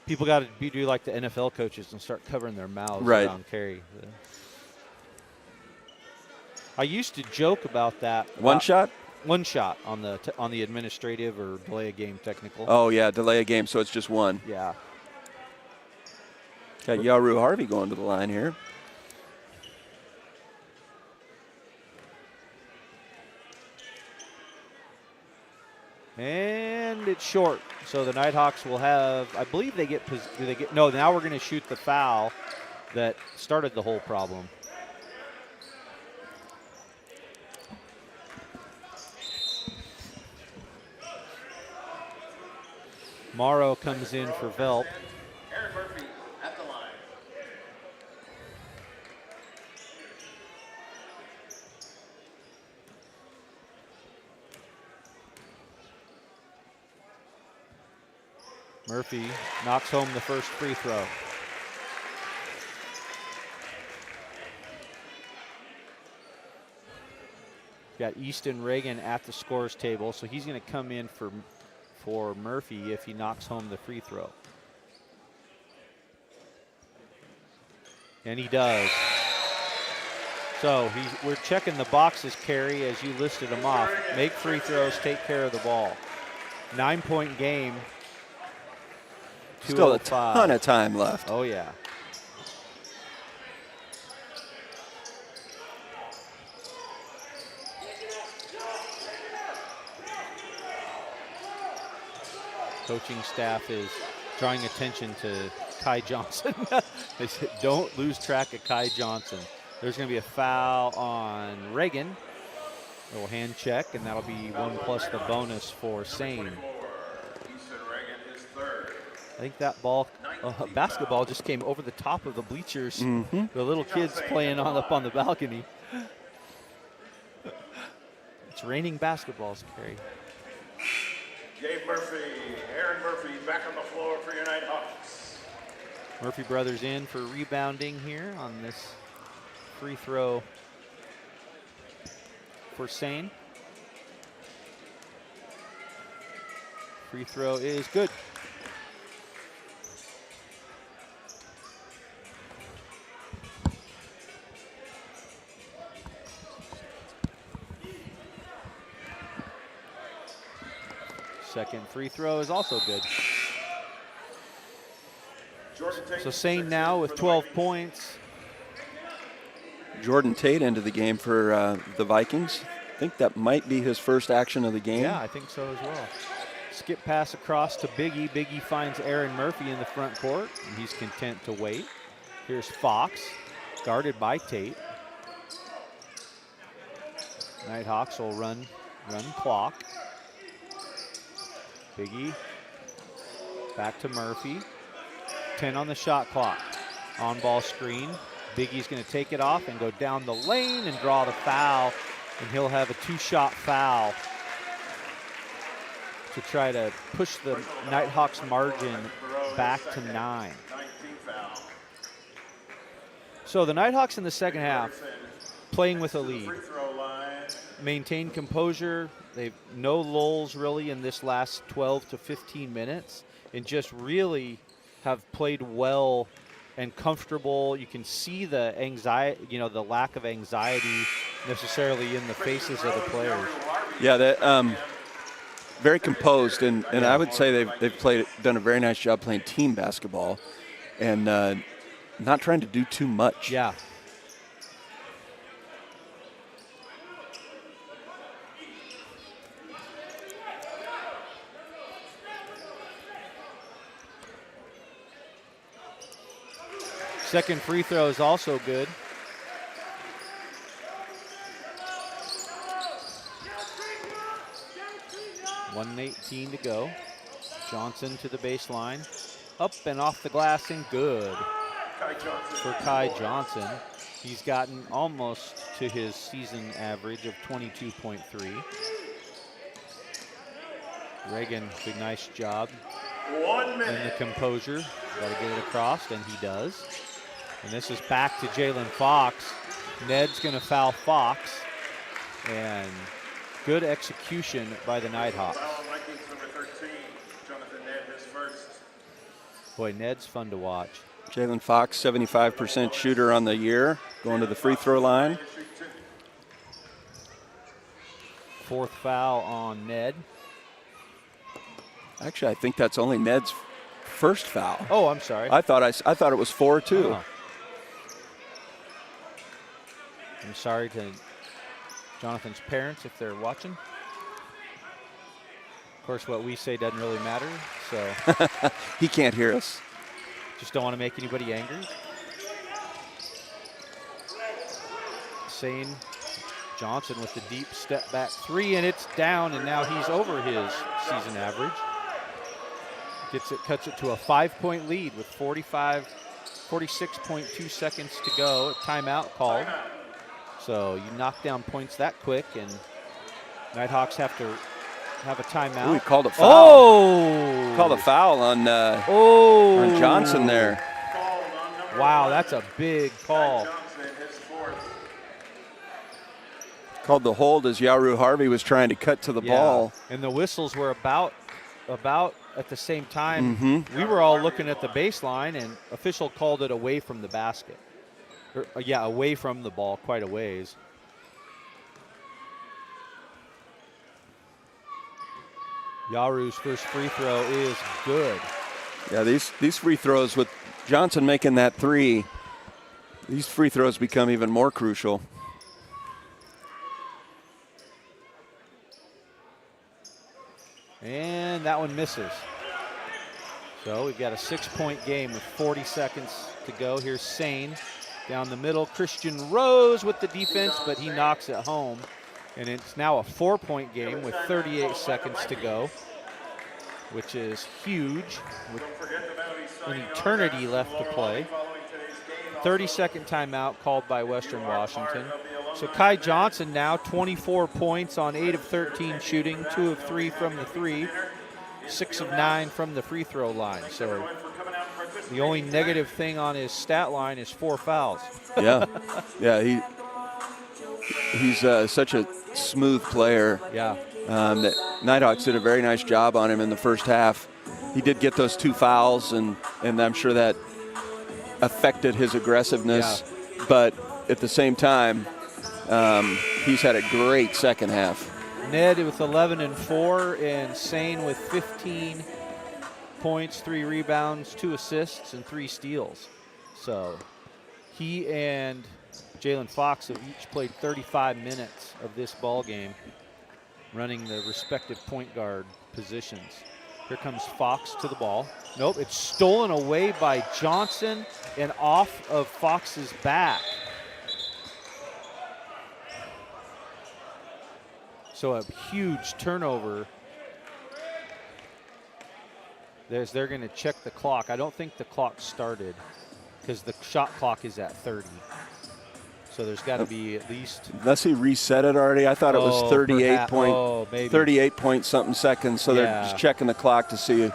Speaker 1: People got to do like the NFL coaches and start covering their mouths around Kerry. I used to joke about that.
Speaker 3: One shot
Speaker 1: on the administrative or delay of game technical.
Speaker 3: Oh yeah, delay of game, so it's just one.
Speaker 1: Yeah.
Speaker 3: Got Yaru Harvey going to the line here.
Speaker 1: And it's short. So the Nighthawks will have, I believe they get, no, now we're going to shoot the foul that started the whole problem. Morrow comes in for Velp.
Speaker 2: Aaron Murphy at the line.
Speaker 1: Murphy knocks home the first free throw. Got Easton Reagan at the scores table, so he's going to come in for Murphy if he knocks home the free throw. And he does. So we're checking the boxes, Kerry, as you listed them off. Make free throws, take care of the ball. 9-point game.
Speaker 3: Still a ton of time left.
Speaker 1: Oh, yeah. Coaching staff is drawing attention to Kai Johnson. They said, don't lose track of Kai Johnson. There's going to be a foul on Reagan. A little hand check, and that'll be 1 plus the bonus for Sane. I think that ball, basketball just came over the top of the bleachers. The little kids playing up on the balcony. It's raining basketballs, Kerry.
Speaker 2: Gabe Murphy, Aaron Murphy back on the floor for your Nighthawks.
Speaker 1: Murphy brothers in for rebounding here on this free throw for Sane. Free throw is good. Second free throw is also good. So Sane now with 12 points.
Speaker 3: Jordan Tate into the game for the Vikings. I think that might be his first action of the game.
Speaker 1: Yeah, I think so as well. Skip pass across to Biggie. Biggie finds Aaron Murphy in the front court, and he's content to wait. Here's Fox, guarded by Tate. Nighthawks will run clock. Biggie back to Murphy. 10 on the shot clock. On ball screen. Biggie's going to take it off and go down the lane and draw the foul. And he'll have a 2-shot foul to try to push the Nighthawks margin back to 9. So the Nighthawks in the second half playing with a lead. Maintain composure. They've no lulls really in this last 12 to 15 minutes and just really have played well and comfortable. You can see the anxiety, the lack of anxiety necessarily in the faces of the players.
Speaker 3: Yeah, that very composed, and I would say they've done a very nice job playing team basketball and not trying to do too much.
Speaker 1: Yeah. Second free throw is also good. $1:18 to go. Johnson to the baseline. Up and off the glass and good for Kai Johnson. He's gotten almost to his season average of 22.3. Reagan, big nice job
Speaker 2: 1
Speaker 1: in the
Speaker 2: minute.
Speaker 1: composure. Got to get it across, and he does. And this is back to Jalen Fox. Ned's going to foul Fox. And good execution by the Nighthawks.
Speaker 2: Foul on Vikings number 13, Jonathan Ned, his first.
Speaker 1: Boy, Ned's fun to watch.
Speaker 3: Jalen Fox, 75% shooter on the year, going to the free throw line.
Speaker 1: Fourth foul on Ned.
Speaker 3: Actually, I think that's only Ned's first foul.
Speaker 1: Oh, I'm sorry.
Speaker 3: I thought it was 4 too.
Speaker 1: Oh. I'm sorry to Jonathan's parents if they're watching. Of course, what we say doesn't really matter, so
Speaker 3: He can't hear us.
Speaker 1: just don't want to make anybody angry. Sane Johnson with the deep step back three, and it's down, and now he's over his season average. Cuts it to a 5-point lead with 46.2 seconds to go. A timeout called. So you knock down points that quick, and Nighthawks have to have a timeout.
Speaker 3: Ooh, he called a foul.
Speaker 1: Oh!
Speaker 3: Called a foul on Johnson there.
Speaker 1: Wow, that's a big call.
Speaker 3: Called the hold as Yaru Harvey was trying to cut to the ball.
Speaker 1: And the whistles were about at the same time. We were all looking at the baseline, and official called it away from the basket. Away from the ball quite a ways. Yaru's first free throw is good.
Speaker 3: Yeah, these free throws with Johnson making that three, these free throws become even more crucial.
Speaker 1: And that one misses. So we've got a 6-point game with 40 seconds to go. Here's Sane down the middle. Christian Rose with the defense, but he knocks it home. And it's now a 4-point game with 38 seconds to go, which is huge with an eternity left to play. 30-second timeout called by Western Washington. So Kai Johnson now 24 points on 8 of 13 shooting, 2 of 3 from the three, 6 of 9 from the free throw line. So the only negative thing on his stat line is 4 fouls.
Speaker 3: Yeah, he's such a smooth player.
Speaker 1: Yeah.
Speaker 3: That Nighthawks did a very nice job on him in the first half. He did get those 2 fouls, and I'm sure that affected his aggressiveness.
Speaker 1: Yeah.
Speaker 3: But at the same time, he's had a great second half.
Speaker 1: Ned with 11 and 4, and Sane with 15 points, 3 rebounds, 2 assists, and 3 steals. So he and Jalen Fox have each played 35 minutes of this ball game, running the respective point guard positions. Here comes Fox to the ball. Nope, it's stolen away by Johnson and off of Fox's back. So a huge turnover. They're going to check the clock. I don't think the clock started because the shot clock is at 30. So there's got to be at least.
Speaker 3: Unless he reset it already. I thought it was 38 point something seconds. So they're just checking the clock to see.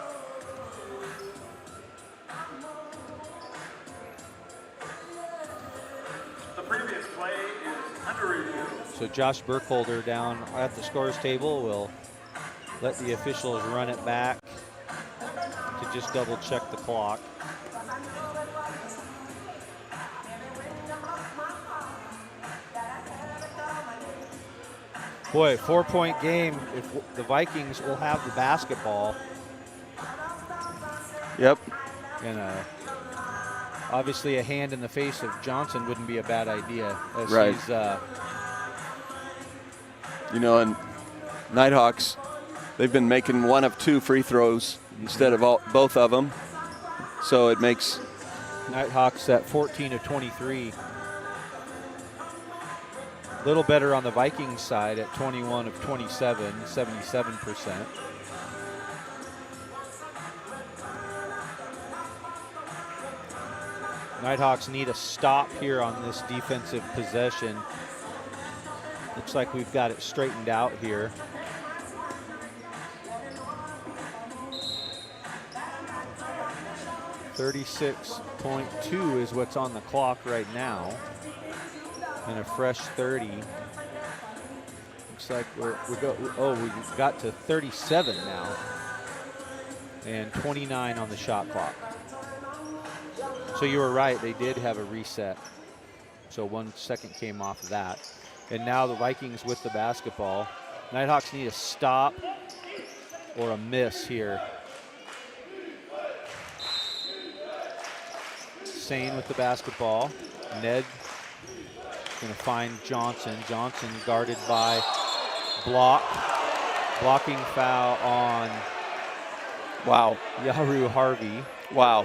Speaker 2: The previous play is under review.
Speaker 1: So Josh Burkholder down at the scores table will let the officials run it back to just double check the clock. Boy, 4-point game. If the Vikings will have the basketball.
Speaker 3: Yep.
Speaker 1: And obviously a hand in the face of Johnson wouldn't be a bad idea. As
Speaker 3: right.
Speaker 1: He's,
Speaker 3: and Nighthawks, they've been making 1 of 2 free throws instead of both of them. So it makes
Speaker 1: Nighthawks at 14 of 23. A little better on the Vikings side at 21 of 27, 77%. Nighthawks need a stop here on this defensive possession. Looks like we've got it straightened out here. 36.2 is what's on the clock right now. And a fresh 30. Looks like we got to 37 now. And 29 on the shot clock. So you were right, they did have a reset. So 1 second came off of that. And now the Vikings with the basketball. Nighthawks need a stop or a miss here. Sane with the basketball. Ned going to find Johnson. Johnson guarded by blocking foul on Yaru Harvey.
Speaker 3: Wow.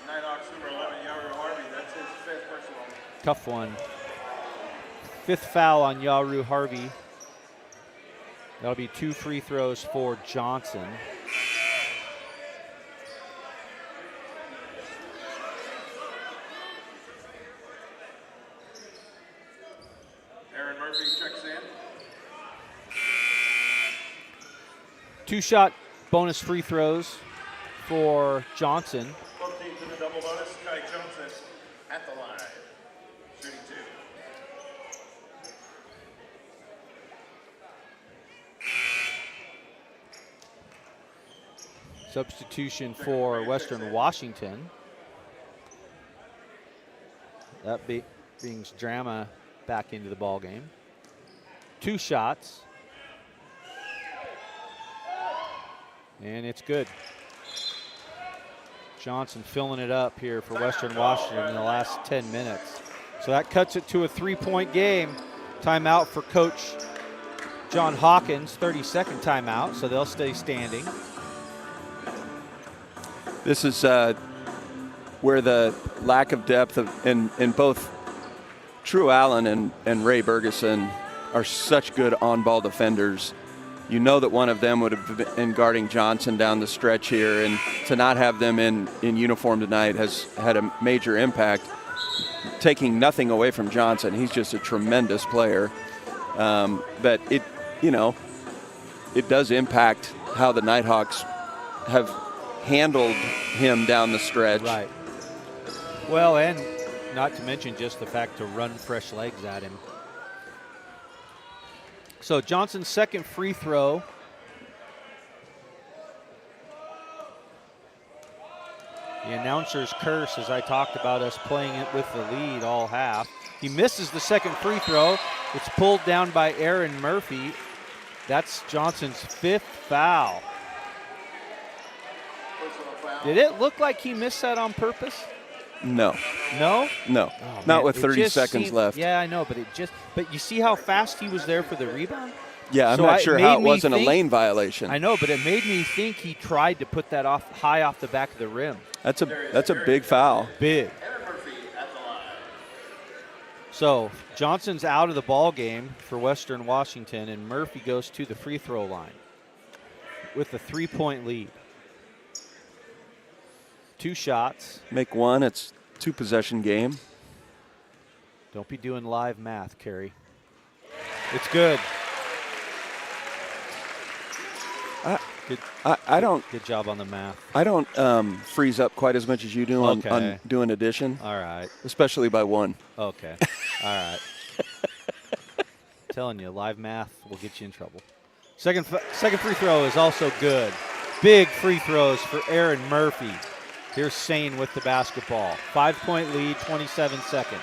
Speaker 2: Nighthawks number 11, Yaru Harvey. That's his 5th personal.
Speaker 1: Tough one. 5th foul on Yaru Harvey. That'll be 2 free throws for Johnson.
Speaker 2: Aaron Murphy checks in.
Speaker 1: 2-shot bonus free throws for Johnson.
Speaker 2: Both teams in the double bonus. Kai Johnson at the line, shooting 2.
Speaker 1: Substitution for Western Washington. That brings Drama back into the ball game. 2 shots. And it's good. Johnson filling it up here for Western Washington in the last 10 minutes. So that cuts it to a 3-point game. Timeout for Coach John Hawkins, 32nd timeout, so they'll stay standing.
Speaker 3: This is where the lack of depth in both True Allen and Ray Bergeson are such good on-ball defenders. You know that one of them would have been guarding Johnson down the stretch here, and to not have them in uniform tonight has had a major impact, taking nothing away from Johnson. He's just a tremendous player. But it does impact how the Nighthawks have handled him down the stretch.
Speaker 1: Right. Well, and not to mention just the fact to run fresh legs at him. So Johnson's second free throw. The announcer's curse, as I talked about us playing it with the lead all half. He misses the second free throw. It's pulled down by Aaron Murphy. That's Johnson's 5th foul. Did it look like he missed that on purpose?
Speaker 3: No.
Speaker 1: No?
Speaker 3: No.
Speaker 1: Oh,
Speaker 3: Not
Speaker 1: man,
Speaker 3: with 30 seconds
Speaker 1: seemed,
Speaker 3: left.
Speaker 1: Yeah, I know, but you see how fast he was there for the rebound?
Speaker 3: Yeah, I'm
Speaker 1: So
Speaker 3: not sure how it wasn't a
Speaker 1: think-
Speaker 3: lane violation.
Speaker 1: I know, but it made me think he tried to put that off high off the back of the rim.
Speaker 3: That's a big foul.
Speaker 1: Big.
Speaker 2: Aaron Murphy at the line.
Speaker 1: So Johnson's out of the ball game for Western Washington, and Murphy goes to the free throw line with a 3-point lead. 2 shots.
Speaker 3: Make one, it's 2-possession game.
Speaker 1: Don't be doing live math, Kerry. It's good.
Speaker 3: I don't.
Speaker 1: Good job on the math.
Speaker 3: I don't freeze up quite as much as you do on doing addition.
Speaker 1: All right.
Speaker 3: Especially by 1.
Speaker 1: Okay. All right. Telling you, live math will get you in trouble. Second free throw is also good. Big free throws for Aaron Murphy. Here's Sane with the basketball. 5-point lead, 27 seconds.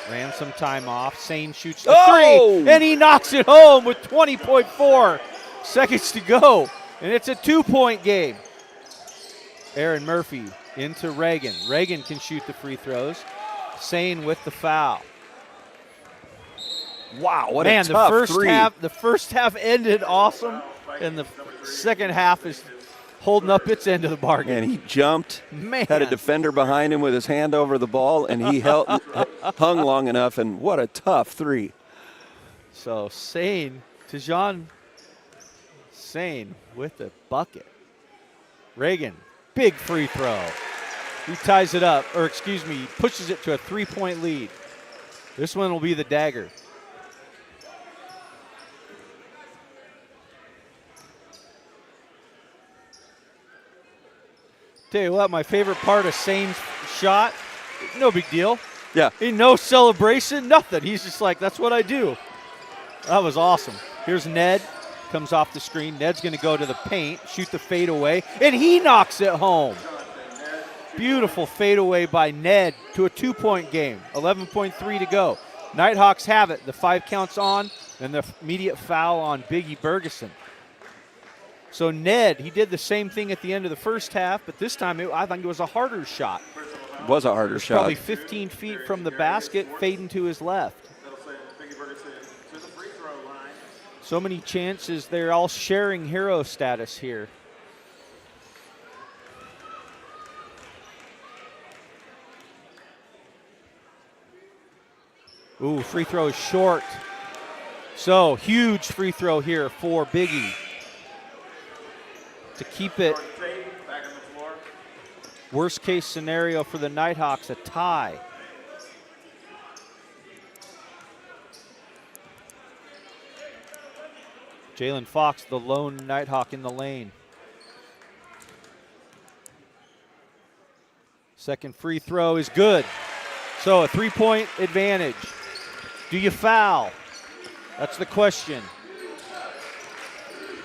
Speaker 1: Ran some time off. Sane shoots the 3, and he knocks it home with 20.4 seconds to go. And it's a 2-point game. Aaron Murphy into Reagan. Reagan can shoot the free throws. Sane with the foul.
Speaker 3: Wow, what
Speaker 1: Man,
Speaker 3: a tough
Speaker 1: the first half ended awesome, and the second half is holding up its end of the bargain.
Speaker 3: And he jumped,
Speaker 1: Man.
Speaker 3: had a defender behind him with his hand over the ball, and he hung long enough, and what a tough 3.
Speaker 1: So Tejan Sane with the bucket. Reagan, big free throw. He ties it up, or excuse me, pushes it to a 3-point lead. This one will be the dagger. Tell you what, my favorite part of Sane's shot, no big deal.
Speaker 3: Yeah.
Speaker 1: Ain't no celebration, nothing. He's just like, that's what I do. That was awesome. Here's Ned, comes off the screen. Ned's going to go to the paint, shoot the fadeaway, and he knocks it home. Beautiful fadeaway by Ned to a 2-point game. 11.3 to go. Nighthawks have it. The 5 counts on, and the immediate foul on Biggie Bergeson. So Ned, he did the same thing at the end of the first half, but this time I think it was a harder shot.
Speaker 3: It was a harder shot.
Speaker 1: Probably 15 feet from the basket, fading to his left. So many chances. They're all sharing hero status here. Ooh, free throw is short. So huge free throw here for Biggie to keep it. Worst case scenario for the Nighthawks, a tie. Jalen Fox, the lone Nighthawk in the lane. Second free throw is good. So a 3-point advantage. Do you foul? That's the question.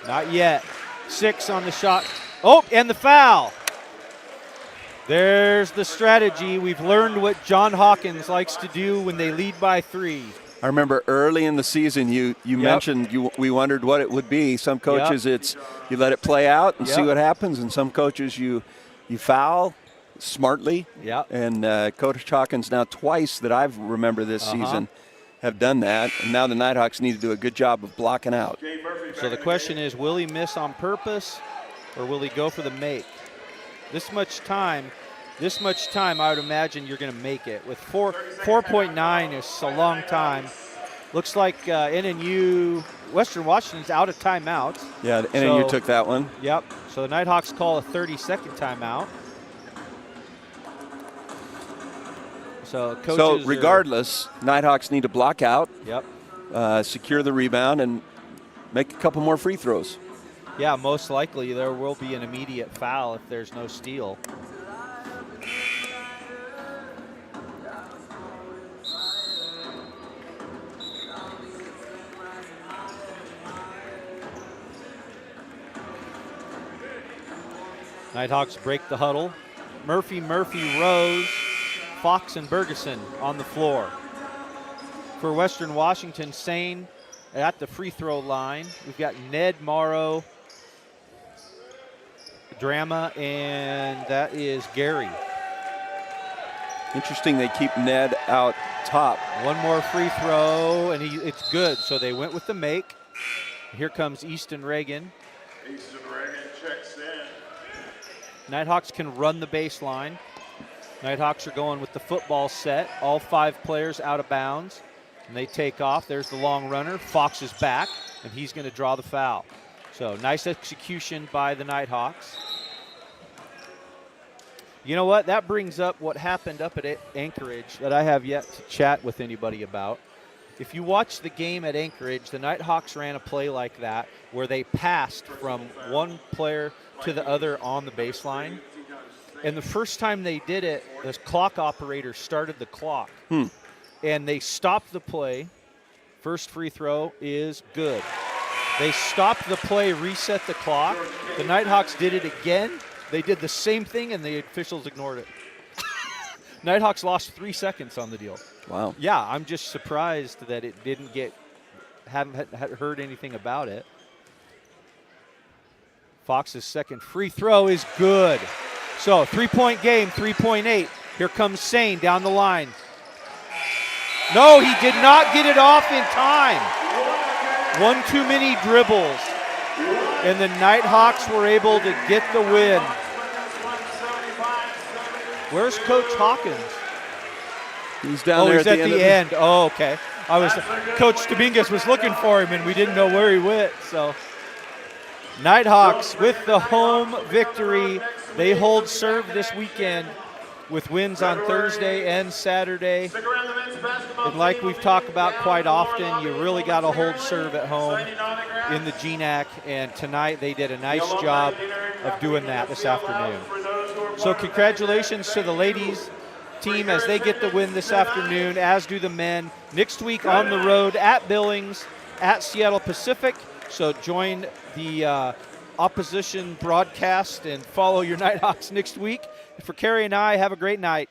Speaker 1: Not yet. 6 on the shot. Oh, and the foul. There's the strategy. We've learned what John Hawkins likes to do when they lead by 3.
Speaker 3: I remember early in the season you mentioned we wondered what it would be. Some coaches it's you let it play out and see what happens, and some coaches you foul smartly.
Speaker 1: Yeah.
Speaker 3: And Coach Hawkins now twice that I've remember this season have done that, and now the Nighthawks need to do a good job of blocking out.
Speaker 1: So the question is, will he miss on purpose or will he go for the make? This much time, I would imagine you're going to make it. With 4.9 is a long time. Looks like NNU, Western Washington's out of timeouts.
Speaker 3: Yeah, the NNU took that one.
Speaker 1: Yep. So the Nighthawks call a 30-second timeout. So coaches
Speaker 3: regardless, Nighthawks need to block out, secure the rebound, and make a couple more free throws.
Speaker 1: Yeah, most likely there will be an immediate foul if there's no steal. Nighthawks break the huddle. Murphy, Rose, Fox, and Bergeson on the floor. For Western Washington, Sane at the free throw line. We've got Ned, Morrow, Drama, and that is Gary.
Speaker 3: Interesting they keep Ned out top.
Speaker 1: One more free throw, and it's good. So they went with the make. Here comes Easton Reagan.
Speaker 2: Easton Reagan checks in.
Speaker 1: Nighthawks can run the baseline. Nighthawks are going with the football set. All 5 players out of bounds, and they take off. There's the long runner. Fox is back, and he's going to draw the foul. So nice execution by the Nighthawks. You know what? That brings up what happened up at Anchorage that I have yet to chat with anybody about. If you watch the game at Anchorage, the Nighthawks ran a play like that where they passed from one player to the other on the baseline. And the first time they did it, the clock operator started the clock. And they stopped the play. First free throw is good. They stopped the play, reset the clock. The Nighthawks did it again. They did the same thing, and the officials ignored it. Nighthawks lost 3 seconds on the deal.
Speaker 3: Wow.
Speaker 1: Yeah, I'm just surprised that it didn't haven't heard anything about it. Fox's second free throw is good. So 3-point game, 3.8. Here comes Sane down the line. No, he did not get it off in time. One too many dribbles. And the Nighthawks were able to get the win. Where's Coach Hawkins?
Speaker 3: He's down there
Speaker 1: he's at the end. Oh, okay. Coach Dominguez was looking for him, and we didn't know where he went. So Nighthawks with the home victory. They hold serve this weekend with wins on Thursday and Saturday. And like we've talked about quite often, you really got to hold serve at home in the GNAC. And tonight they did a nice job of doing that this afternoon. So congratulations to the ladies team as they get the win this afternoon, as do the men. Next week on the road at Billings, at Seattle Pacific. So join the opposition broadcast and follow your Nighthawks next week. For Carrie and I, have a great night.